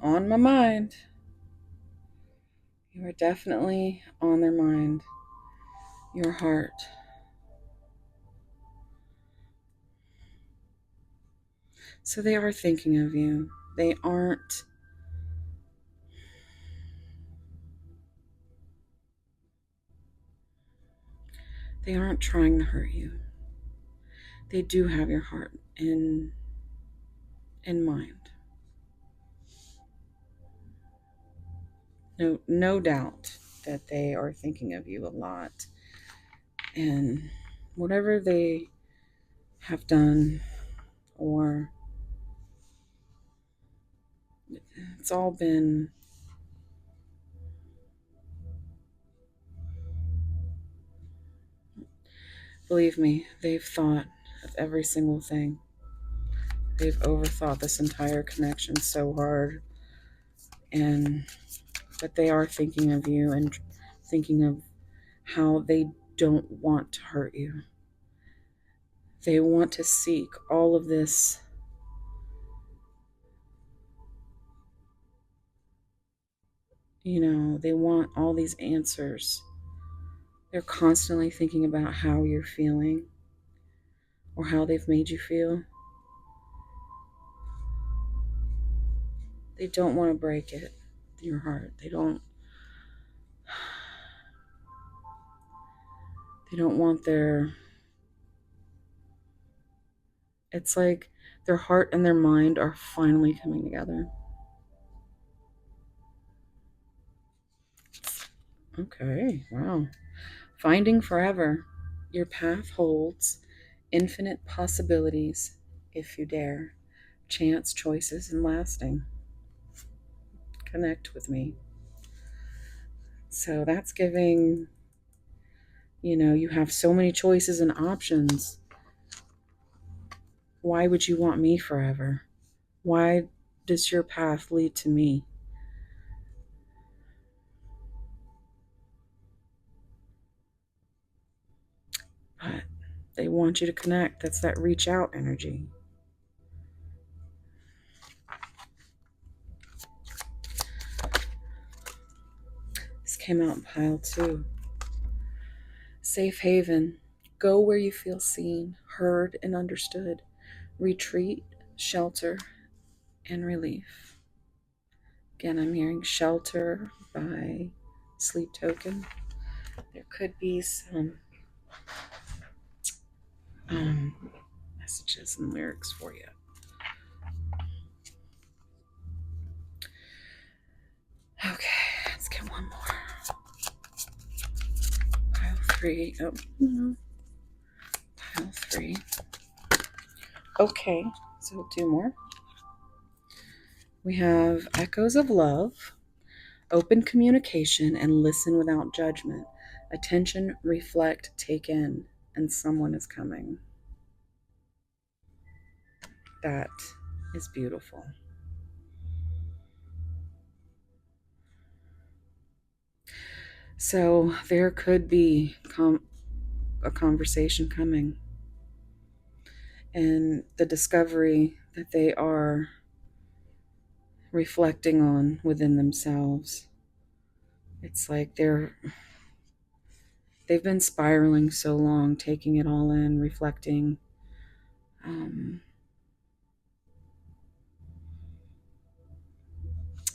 On my mind. You are definitely on their mind. Your heart. So they are thinking of you. They aren't trying to hurt you. They do have your heart in mind. No doubt that they are thinking of you a lot. And whatever they have done, or it's all been Believe me, they've thought of every single thing. They've overthought this entire connection so hard, and but they are thinking of you and thinking of how they don't want to hurt you. They want to seek all of this, they want all these answers. They're constantly thinking about how you're feeling or how they've made you feel. They don't want to break it, your heart. They don't want it's like their heart and their mind are finally coming together. Okay, wow. Finding forever. Your path holds infinite possibilities if you dare. Chance, choices, and lasting. Connect with me. So that's giving, you have so many choices and options. Why would you want me forever? Why does your path lead to me? But they want you to connect. That's that reach out energy. This came out in pile 2. Safe haven. Go where you feel seen, heard, and understood. Retreat, shelter, and relief. Again, I'm hearing shelter by Sleep Token. There could be some messages and lyrics for you. Okay, let's get one more. Pile 3. Oh, no. Pile 3. Okay, so we'll do more. We have echoes of love, open communication, and listen without judgment. Attention, reflect, take in, and someone is coming. That is beautiful. So there could be a conversation coming, and the discovery that they are reflecting on within themselves. It's like they've been spiraling so long, taking it all in, reflecting.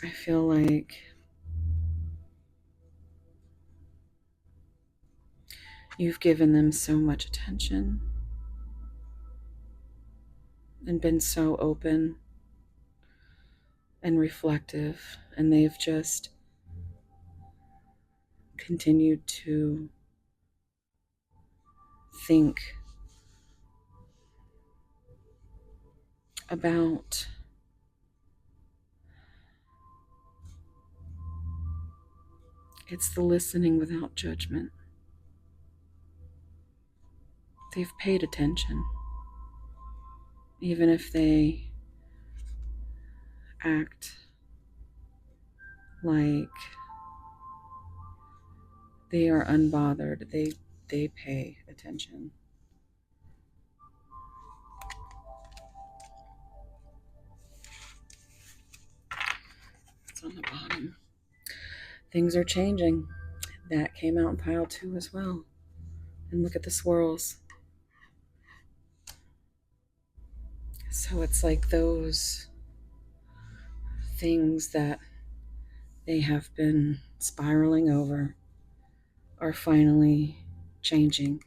I feel like you've given them so much attention and been so open and reflective, and they've just continued to think about it's the listening without judgment. They've paid attention, even if they act like they are unbothered. They pay attention. It's on the bottom. Things are changing. That came out in pile 2 as well. And look at the swirls. So it's like those things that they have been spiraling over are finally changing.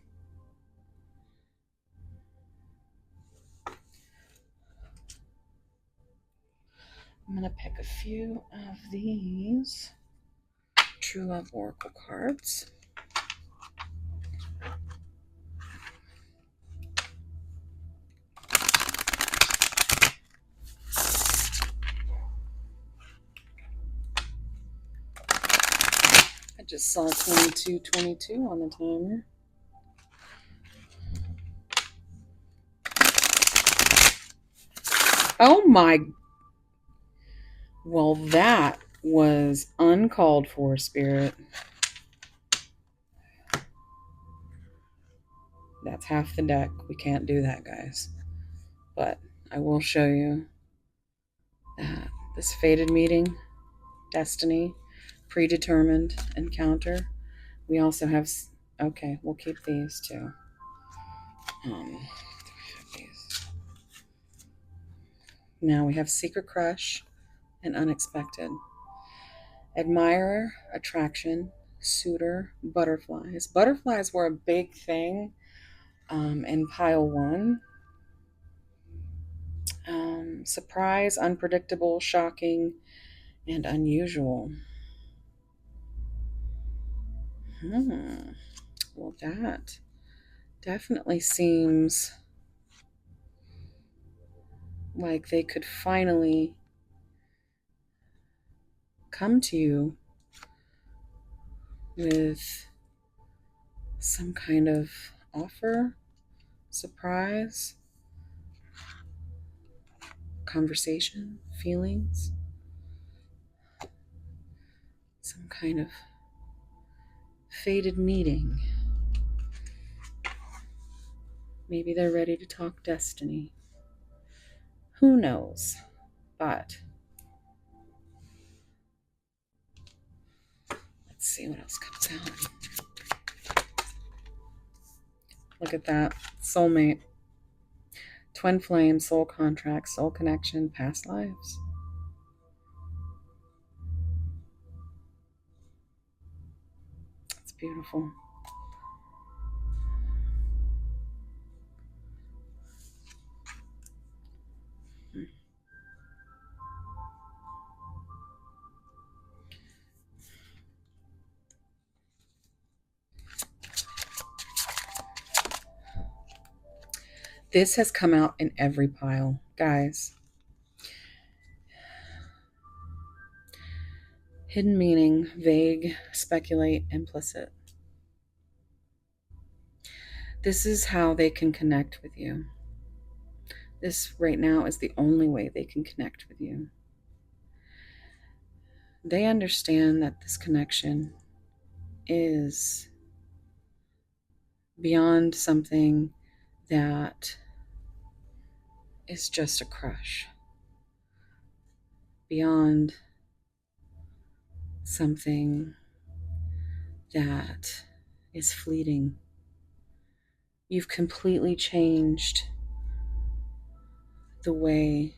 I'm going to pick a few of these True Love Oracle cards. I just saw 2222 on the timer. Oh my. Well, that was uncalled for, Spirit. That's half the deck. We can't do that, guys. But I will show you that this fated meeting, destiny, predetermined encounter. We also have. Okay, we'll keep these too. These. Now we have secret crush and unexpected. Admirer, attraction, suitor, butterflies. Butterflies were a big thing in pile one. Surprise, unpredictable, shocking, and unusual. Well, that definitely seems like they could finally come to you with some kind of offer, surprise, conversation, feelings, some kind of fated meeting. Maybe they're ready to talk destiny. Who knows? But let's see what else comes out. Look at that. Soulmate. Twin flame, soul contract, soul connection, past lives. It's beautiful. This has come out in every pile, guys. Hidden meaning, vague, speculate, implicit. This is how they can connect with you. This right now is the only way they can connect with you. They understand that this connection is beyond something that is just a crush, beyond something that is fleeting. You've completely changed the way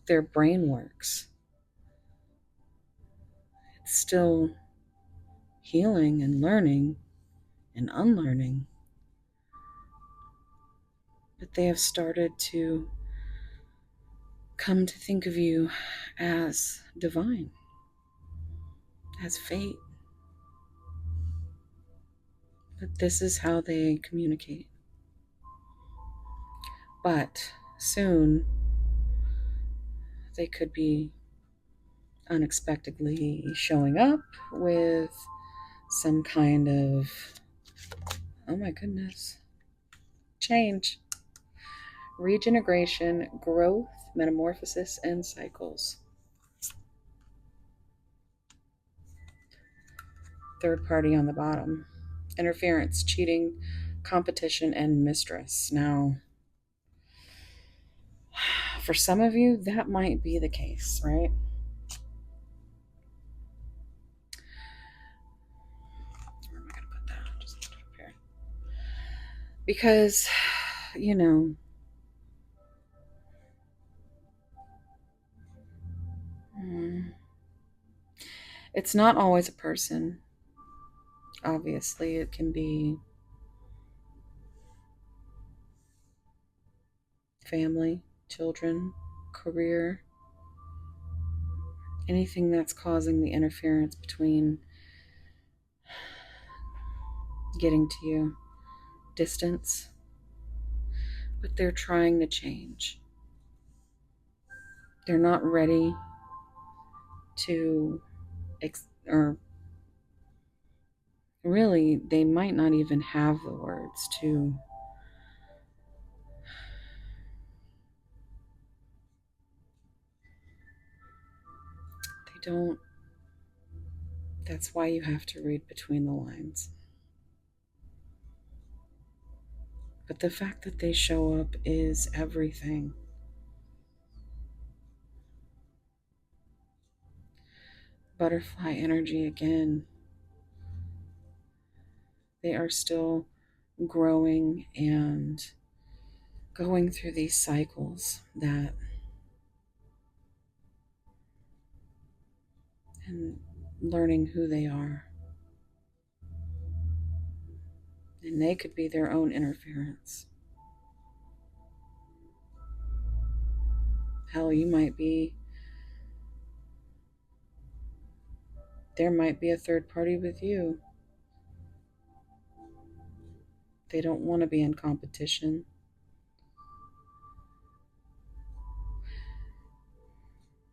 their brain works. It's still healing and learning and unlearning, but they have started to come to think of you as divine, as fate. But this is how they communicate. But soon, they could be unexpectedly showing up with some kind of, oh my goodness, change, regeneration, growth, metamorphosis, and cycles. Third party on the bottom. Interference, cheating, competition, and mistress. Now, for some of you, that might be the case, right? Where am I going to put that? Just put it up here. Because, you know, it's not always a person. Obviously, it can be family, children, career, anything that's causing the interference between getting to you, distance. But they're trying to change. They're not ready to, or really, they might not even have the words to don't, that's why you have to read between the lines. But the fact that they show up is everything. Butterfly energy again. They are still growing and going through these cycles that, and learning who they are. And they could be their own interference. Hell, you might be, there might be a third party with you. They don't want to be in competition.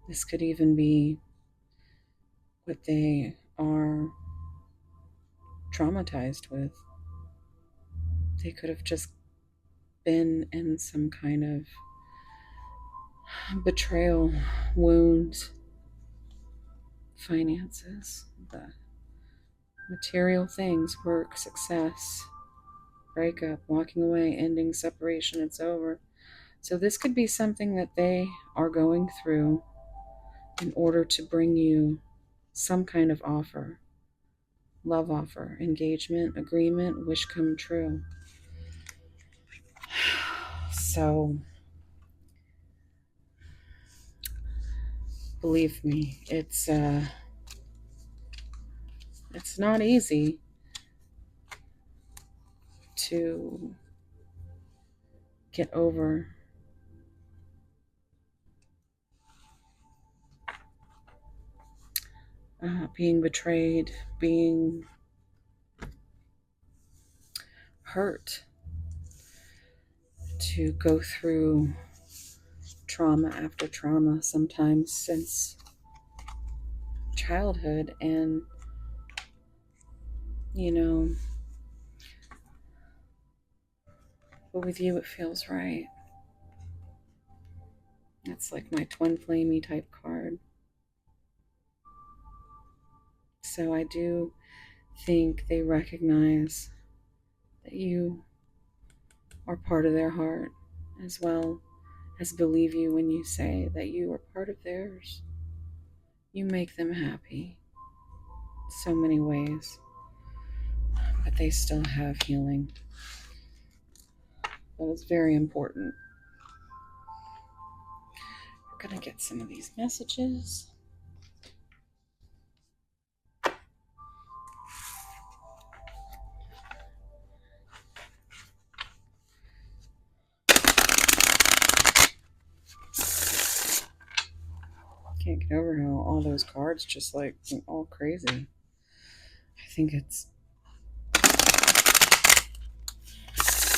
This could even be what they are traumatized with. They could have just been in some kind of betrayal, wounds, finances, the material things, work, success, breakup, walking away, ending, separation, it's over. So this could be something that they are going through in order to bring you some kind of offer, love offer, engagement, agreement, wish come true. So believe me, it's not easy to get over being betrayed, being hurt, to go through trauma after trauma, sometimes since childhood. And, you know, but with you, it feels right. It's like my twin flamey type card. So I do think they recognize that you are part of their heart, as well as believe you when you say that you are part of theirs. You make them happy so many ways, but they still have healing. That is very important. We're going to get some of these messages. Can't get over how all those cards just like all crazy. I think it's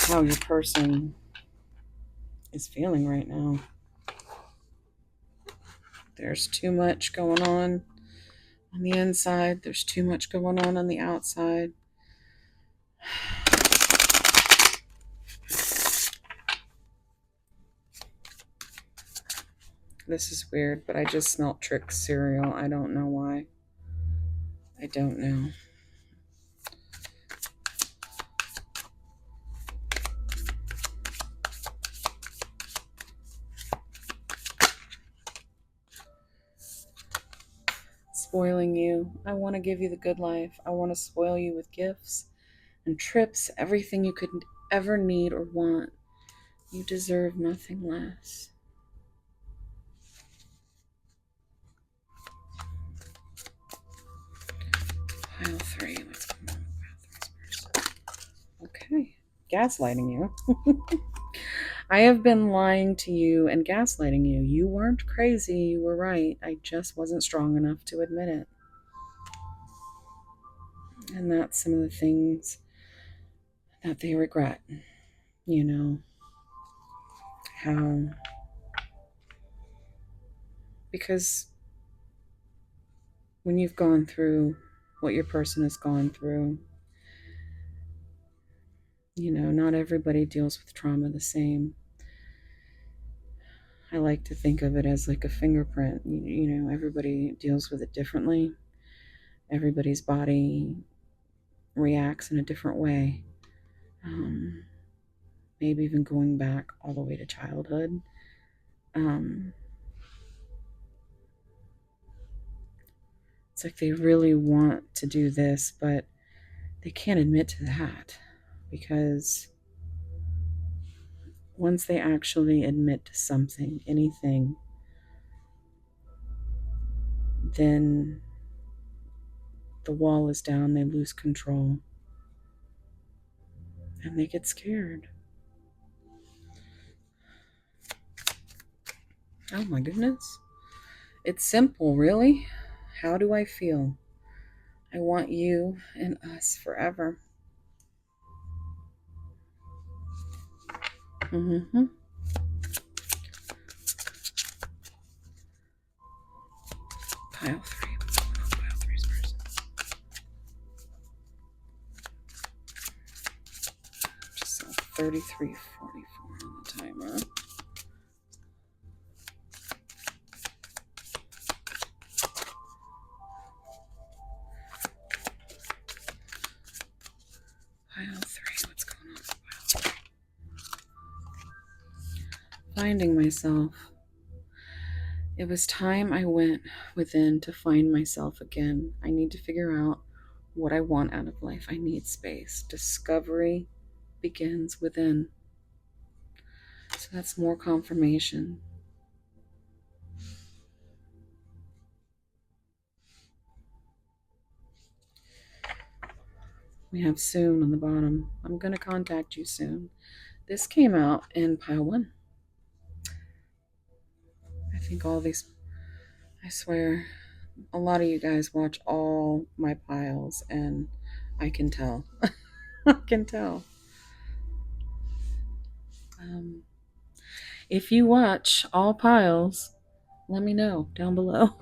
how your person is feeling right now. There's too much going on the inside. There's too much going on the outside. This is weird, but I just smelt Trix cereal. I don't know why. I don't know. Spoiling you. I want to give you the good life. I want to spoil you with gifts and trips, everything you could ever need or want. You deserve nothing less. Pile 3. What's going on with pile 3's person? Okay. Gaslighting you. I have been lying to you and gaslighting you. You weren't crazy. You were right. I just wasn't strong enough to admit it. And that's some of the things that they regret. You know, how, because when you've gone through what your person has gone through, you know, not everybody deals with trauma the same. I like to think of it as like a fingerprint. Everybody deals with it differently. Everybody's body reacts in a different way. Um, Maybe even going back all the way to childhood. Um, it's like they really want to do this, but they can't admit to that because once they actually admit to something, anything, then the wall is down, they lose control, and they get scared. Oh my goodness. It's simple, really. How do I feel? I want you and us forever. Mm-hmm. Pile three. What's going on pile three's person? Just saw 3344 on the timer. Pile three. What's going on with pile three? Finding myself. It was time I went within to find myself again. I need to figure out what I want out of life. I need space. Discovery begins within. So that's more confirmation. We have soon on the bottom. I'm going to contact you soon. This came out in pile one. I think all these, I swear, a lot of you guys watch all my piles, and I can tell. I can tell. Um, if you watch all piles, let me know down below.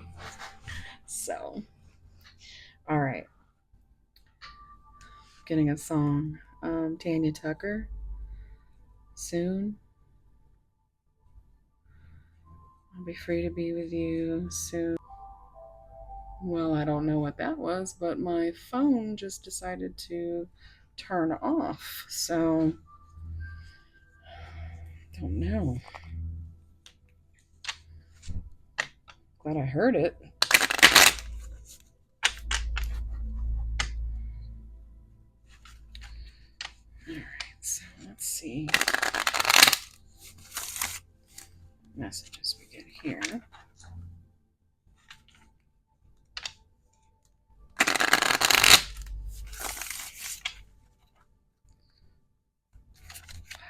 So, all right. Getting a song. Tanya Tucker. Soon. I'll be free to be with you soon. Well, I don't know what that was, but my phone just decided to turn off. So, don't know. Glad I heard it. All right, so let's see. Messages we get here.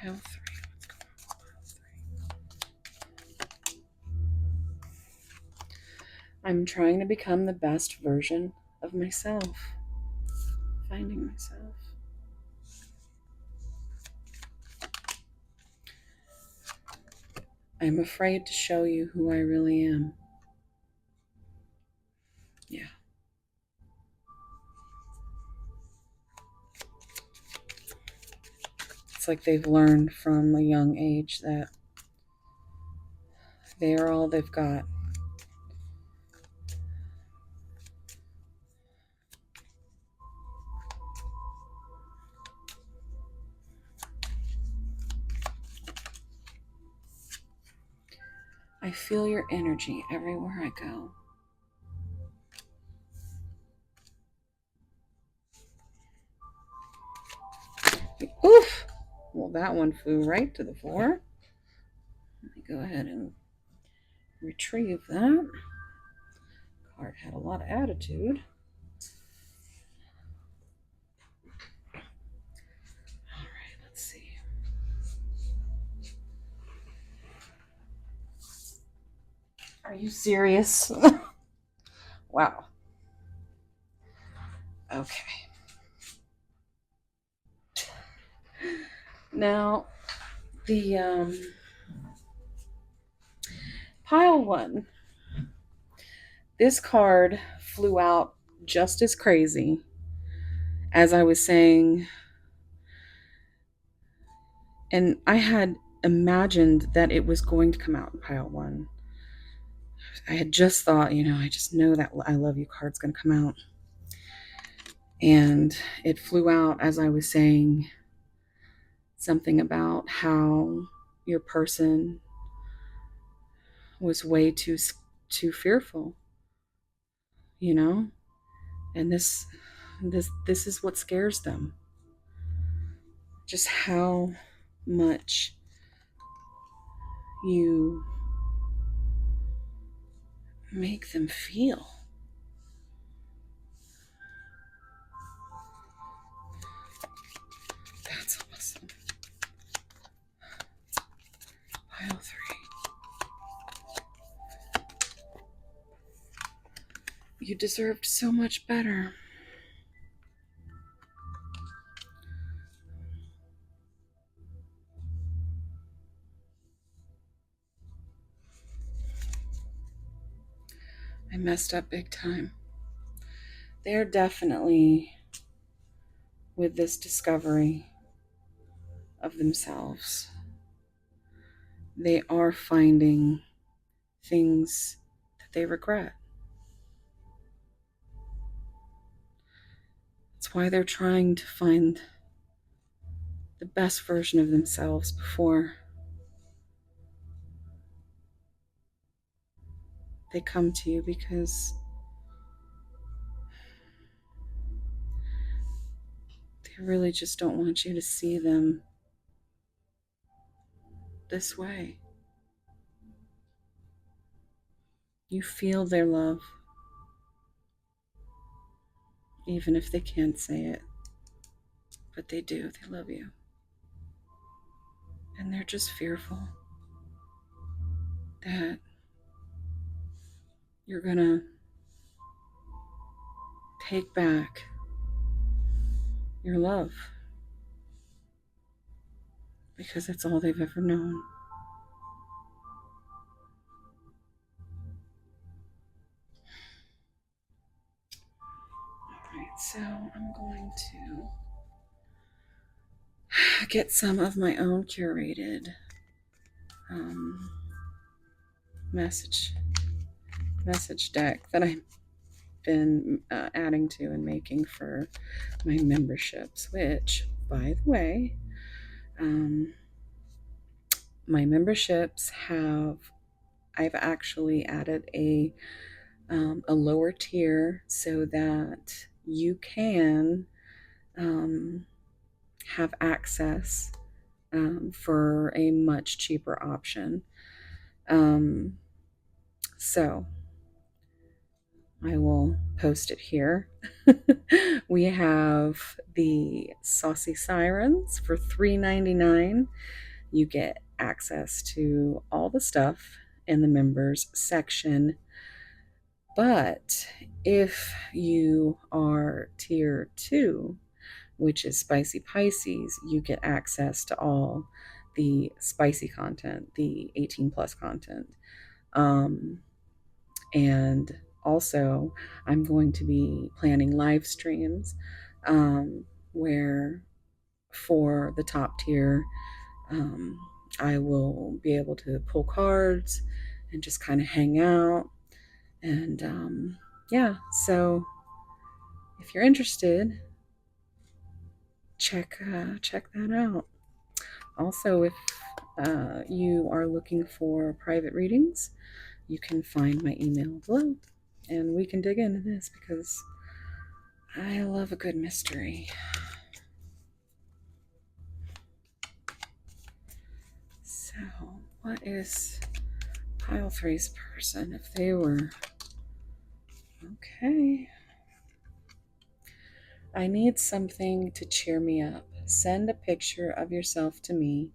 Pile three. What's going on with pile three? I'm trying to become the best version of myself. Finding myself. I'm afraid to show you who I really am. Yeah. It's like they've learned from a young age that they are all they've got. I feel your energy everywhere I go. Oof! Well, that one flew right to the floor. Let me go ahead and retrieve that. Card had a lot of attitude. All right, let's see. Are you serious? Wow. Okay. Now, the pile one. This card flew out just as crazy as I was saying. And I had imagined that it was going to come out in pile one. I had just thought, I just know that I love you card's going to come out. And it flew out as I was saying something about how your person was way too fearful, you know? And this is what scares them. Just how much you make them feel. That's awesome. Pile three. You deserved so much better. I messed up big time. They're definitely, with this discovery of themselves, they are finding things that they regret. That's why they're trying to find the best version of themselves before they come to you, because they really just don't want you to see them this way. You feel their love, even if they can't say it, but they do. They love you. And they're just fearful that you're gonna take back your love, because it's all they've ever known. Alright, so I'm going to get some of my own curated message deck that I've been adding to and making for my memberships, which, by the way, my memberships I've actually added a lower tier so that you can have access for a much cheaper option. So I will post it here. We have the Saucy Sirens for $3.99. You get access to all the stuff in the members section. But if you are tier 2, which is Spicy Pisces, you get access to all the spicy content, the 18 plus content. And also, I'm going to be planning live streams where, for the top tier, I will be able to pull cards and just kind of hang out. And yeah, so if you're interested, check that out. Also, if you are looking for private readings, you can find my email below, and we can dig into this because I love a good mystery. So, what is pile three's person if they were okay? I need something to cheer me up. Send a picture of yourself to me.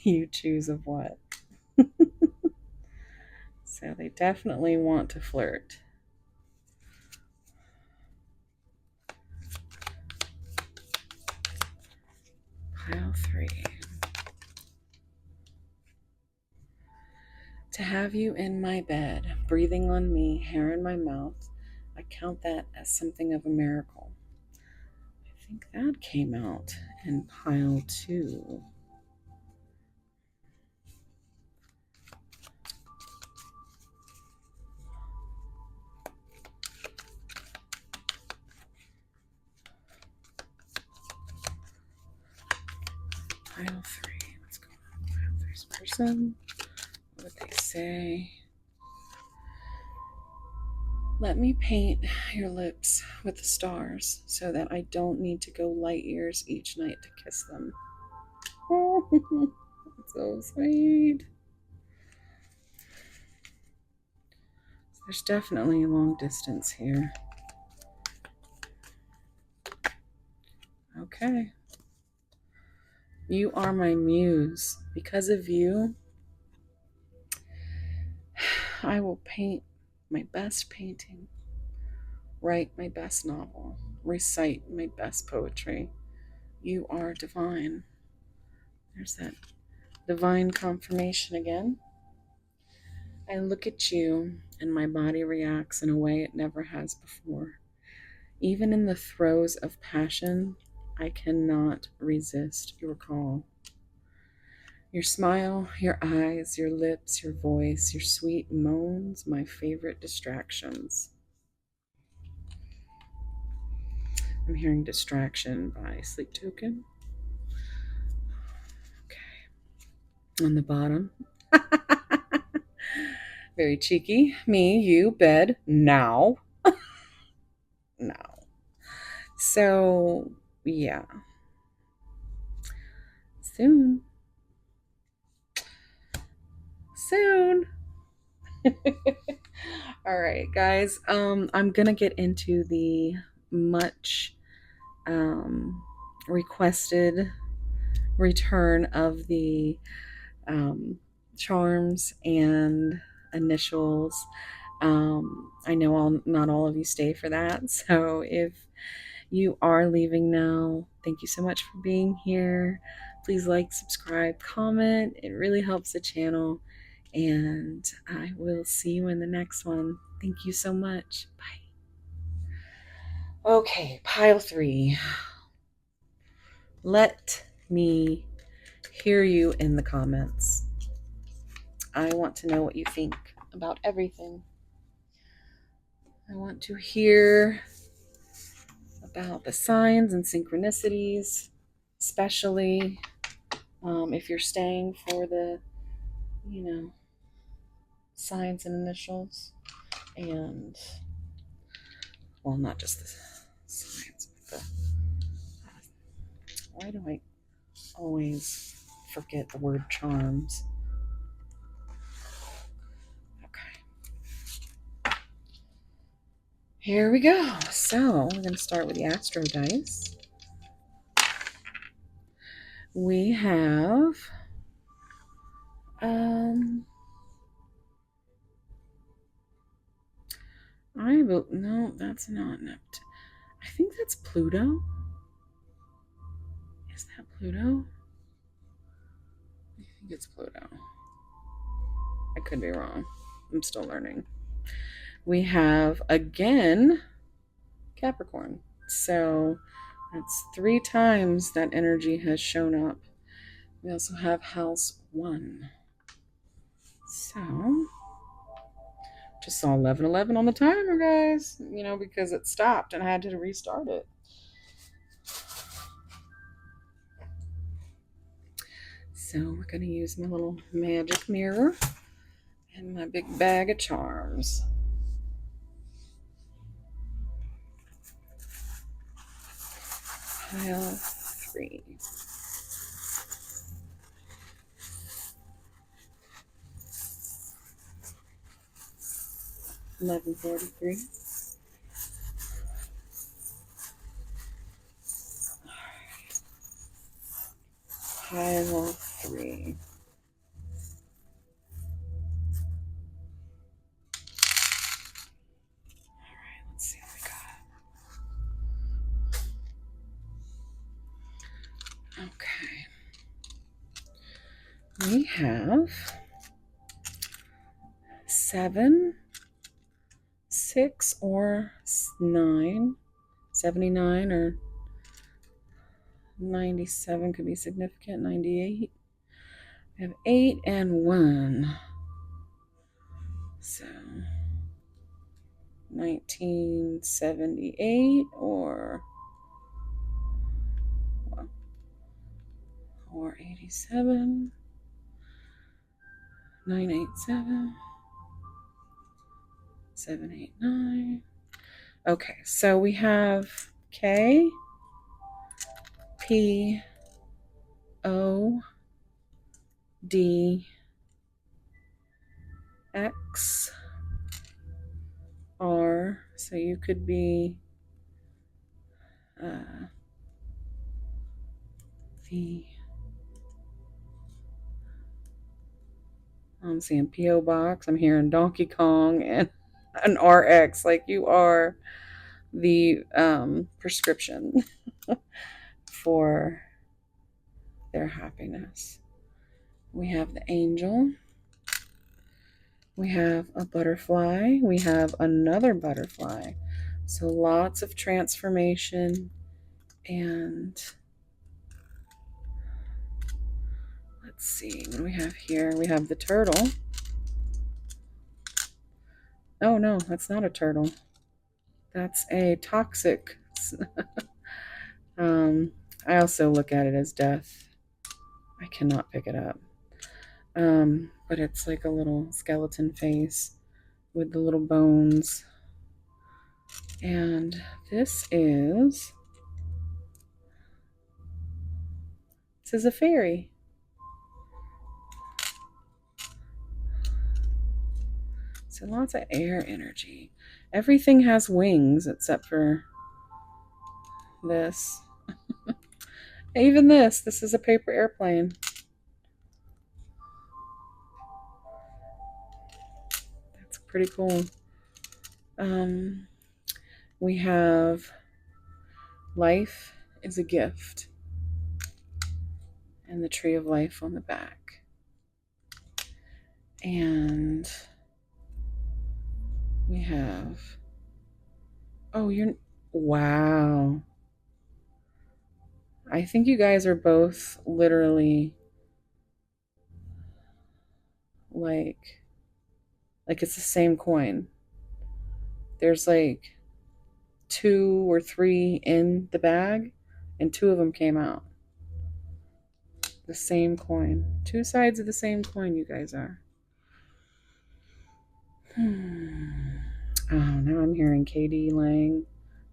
You choose of what. So they definitely want to flirt. Pile three. To have you in my bed, breathing on me, hair in my mouth, I count that as something of a miracle. I think that came out in pile two. Pile 3. Let's go. Pile 3's person. What would they say? Let me paint your lips with the stars so that I don't need to go light years each night to kiss them. That's so sweet. There's definitely a long distance here. Okay. You are my muse. Because of you, I will paint my best painting, write my best novel, recite my best poetry. You are divine. There's that divine confirmation again. I look at you and my body reacts in a way it never has before. Even in the throes of passion, I cannot resist your call. Your smile, your eyes, your lips, your voice, your sweet moans, my favorite distractions. I'm hearing Distraction by Sleep Token. Okay. On the bottom. Very cheeky. Me, you, bed, now. Now. So, yeah. Soon. Soon. All right, guys. I'm gonna get into the much requested return of the charms and initials. I know not all of you stay for that, so if you are leaving now, thank you so much for being here. Please like, subscribe, comment. It really helps the channel. And I will see you in the next one. Thank you so much. Bye. Okay, pile 3. Let me hear you in the comments. I want to know what you think about everything. I want to hear about the signs and synchronicities, especially if you're staying for the, signs and initials. And, well, not just the signs, but why do I always forget the word charms? Okay. Here we go. So we're going to start with the Astro dice. We have no, that's not Neptune. I think that's Pluto. Is that Pluto? I think it's Pluto. I could be wrong. I'm still learning. We have, again, Capricorn. So that's 3 times that energy has shown up. We also have house 1. So just saw 11:11 on the timer, guys, because it stopped and I had to restart it. So we're going to use my little magic mirror and my big bag of charms. Pile 3. $11.43. Pile 3. Alright, let's see what we got. Okay. We have 7, 6, or 9. 79 or 97 could be significant. 98. We have 8 and 1. So 1978 or 487 987 789. Okay, so we have K P O D X R. So you could be the, I'm seeing P.O. Box. I'm hearing Donkey Kong and an RX. Like you are the prescription for their happiness. We have the angel. We have a butterfly. We have another butterfly. So lots of transformation. And let's see, what do we have here? We have the turtle. Oh no, that's not a turtle. That's a toxic. I also look at it as death. I cannot pick it up. But it's like a little skeleton face with the little bones. And this is a fairy. So lots of air energy. Everything has wings except for this. Even this is a paper airplane. That's pretty cool. We have life is a gift and the tree of life on the back. And we have, wow. I think you guys are both literally like it's the same coin. There's like 2 or 3 in the bag and 2 of them came out. The same coin. 2 sides of the same coin you guys are. Oh, now I'm hearing KD Lang,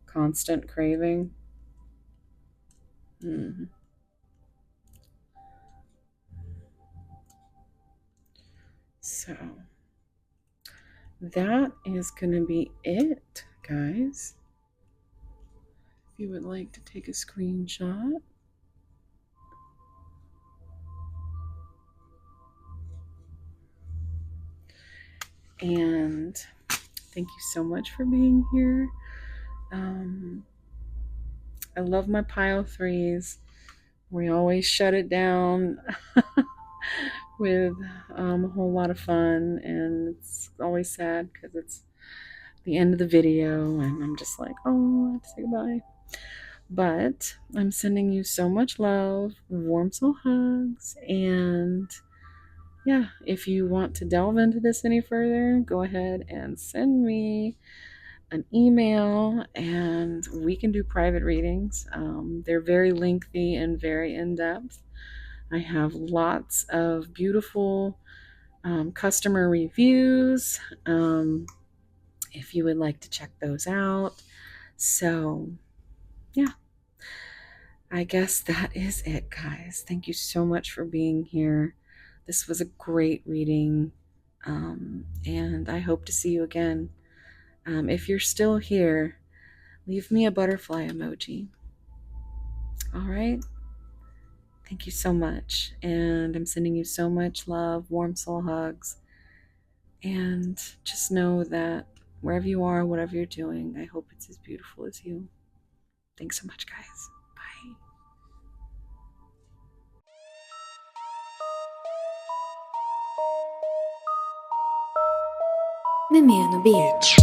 constant craving. So that is going to be it, guys. If you would like to take a screenshot. And thank you so much for being here. I love my pile 3s. We always shut it down with a whole lot of fun, and it's always sad because it's the end of the video and I'm just like, oh, I have to say goodbye. But I'm sending you so much love, warm soul hugs, and yeah, if you want to delve into this any further, go ahead and send me an email and we can do private readings. They're very lengthy and very in-depth. I have lots of beautiful customer reviews if you would like to check those out. So yeah, I guess that is it, guys. Thank you so much for being here. This was a great reading, and I hope to see you again. If you're still here, leave me a butterfly emoji. All right? Thank you so much. And I'm sending you so much love, warm soul hugs. And just know that wherever you are, whatever you're doing, I hope it's as beautiful as you. Thanks so much, guys. Bye. Mimiano Beach.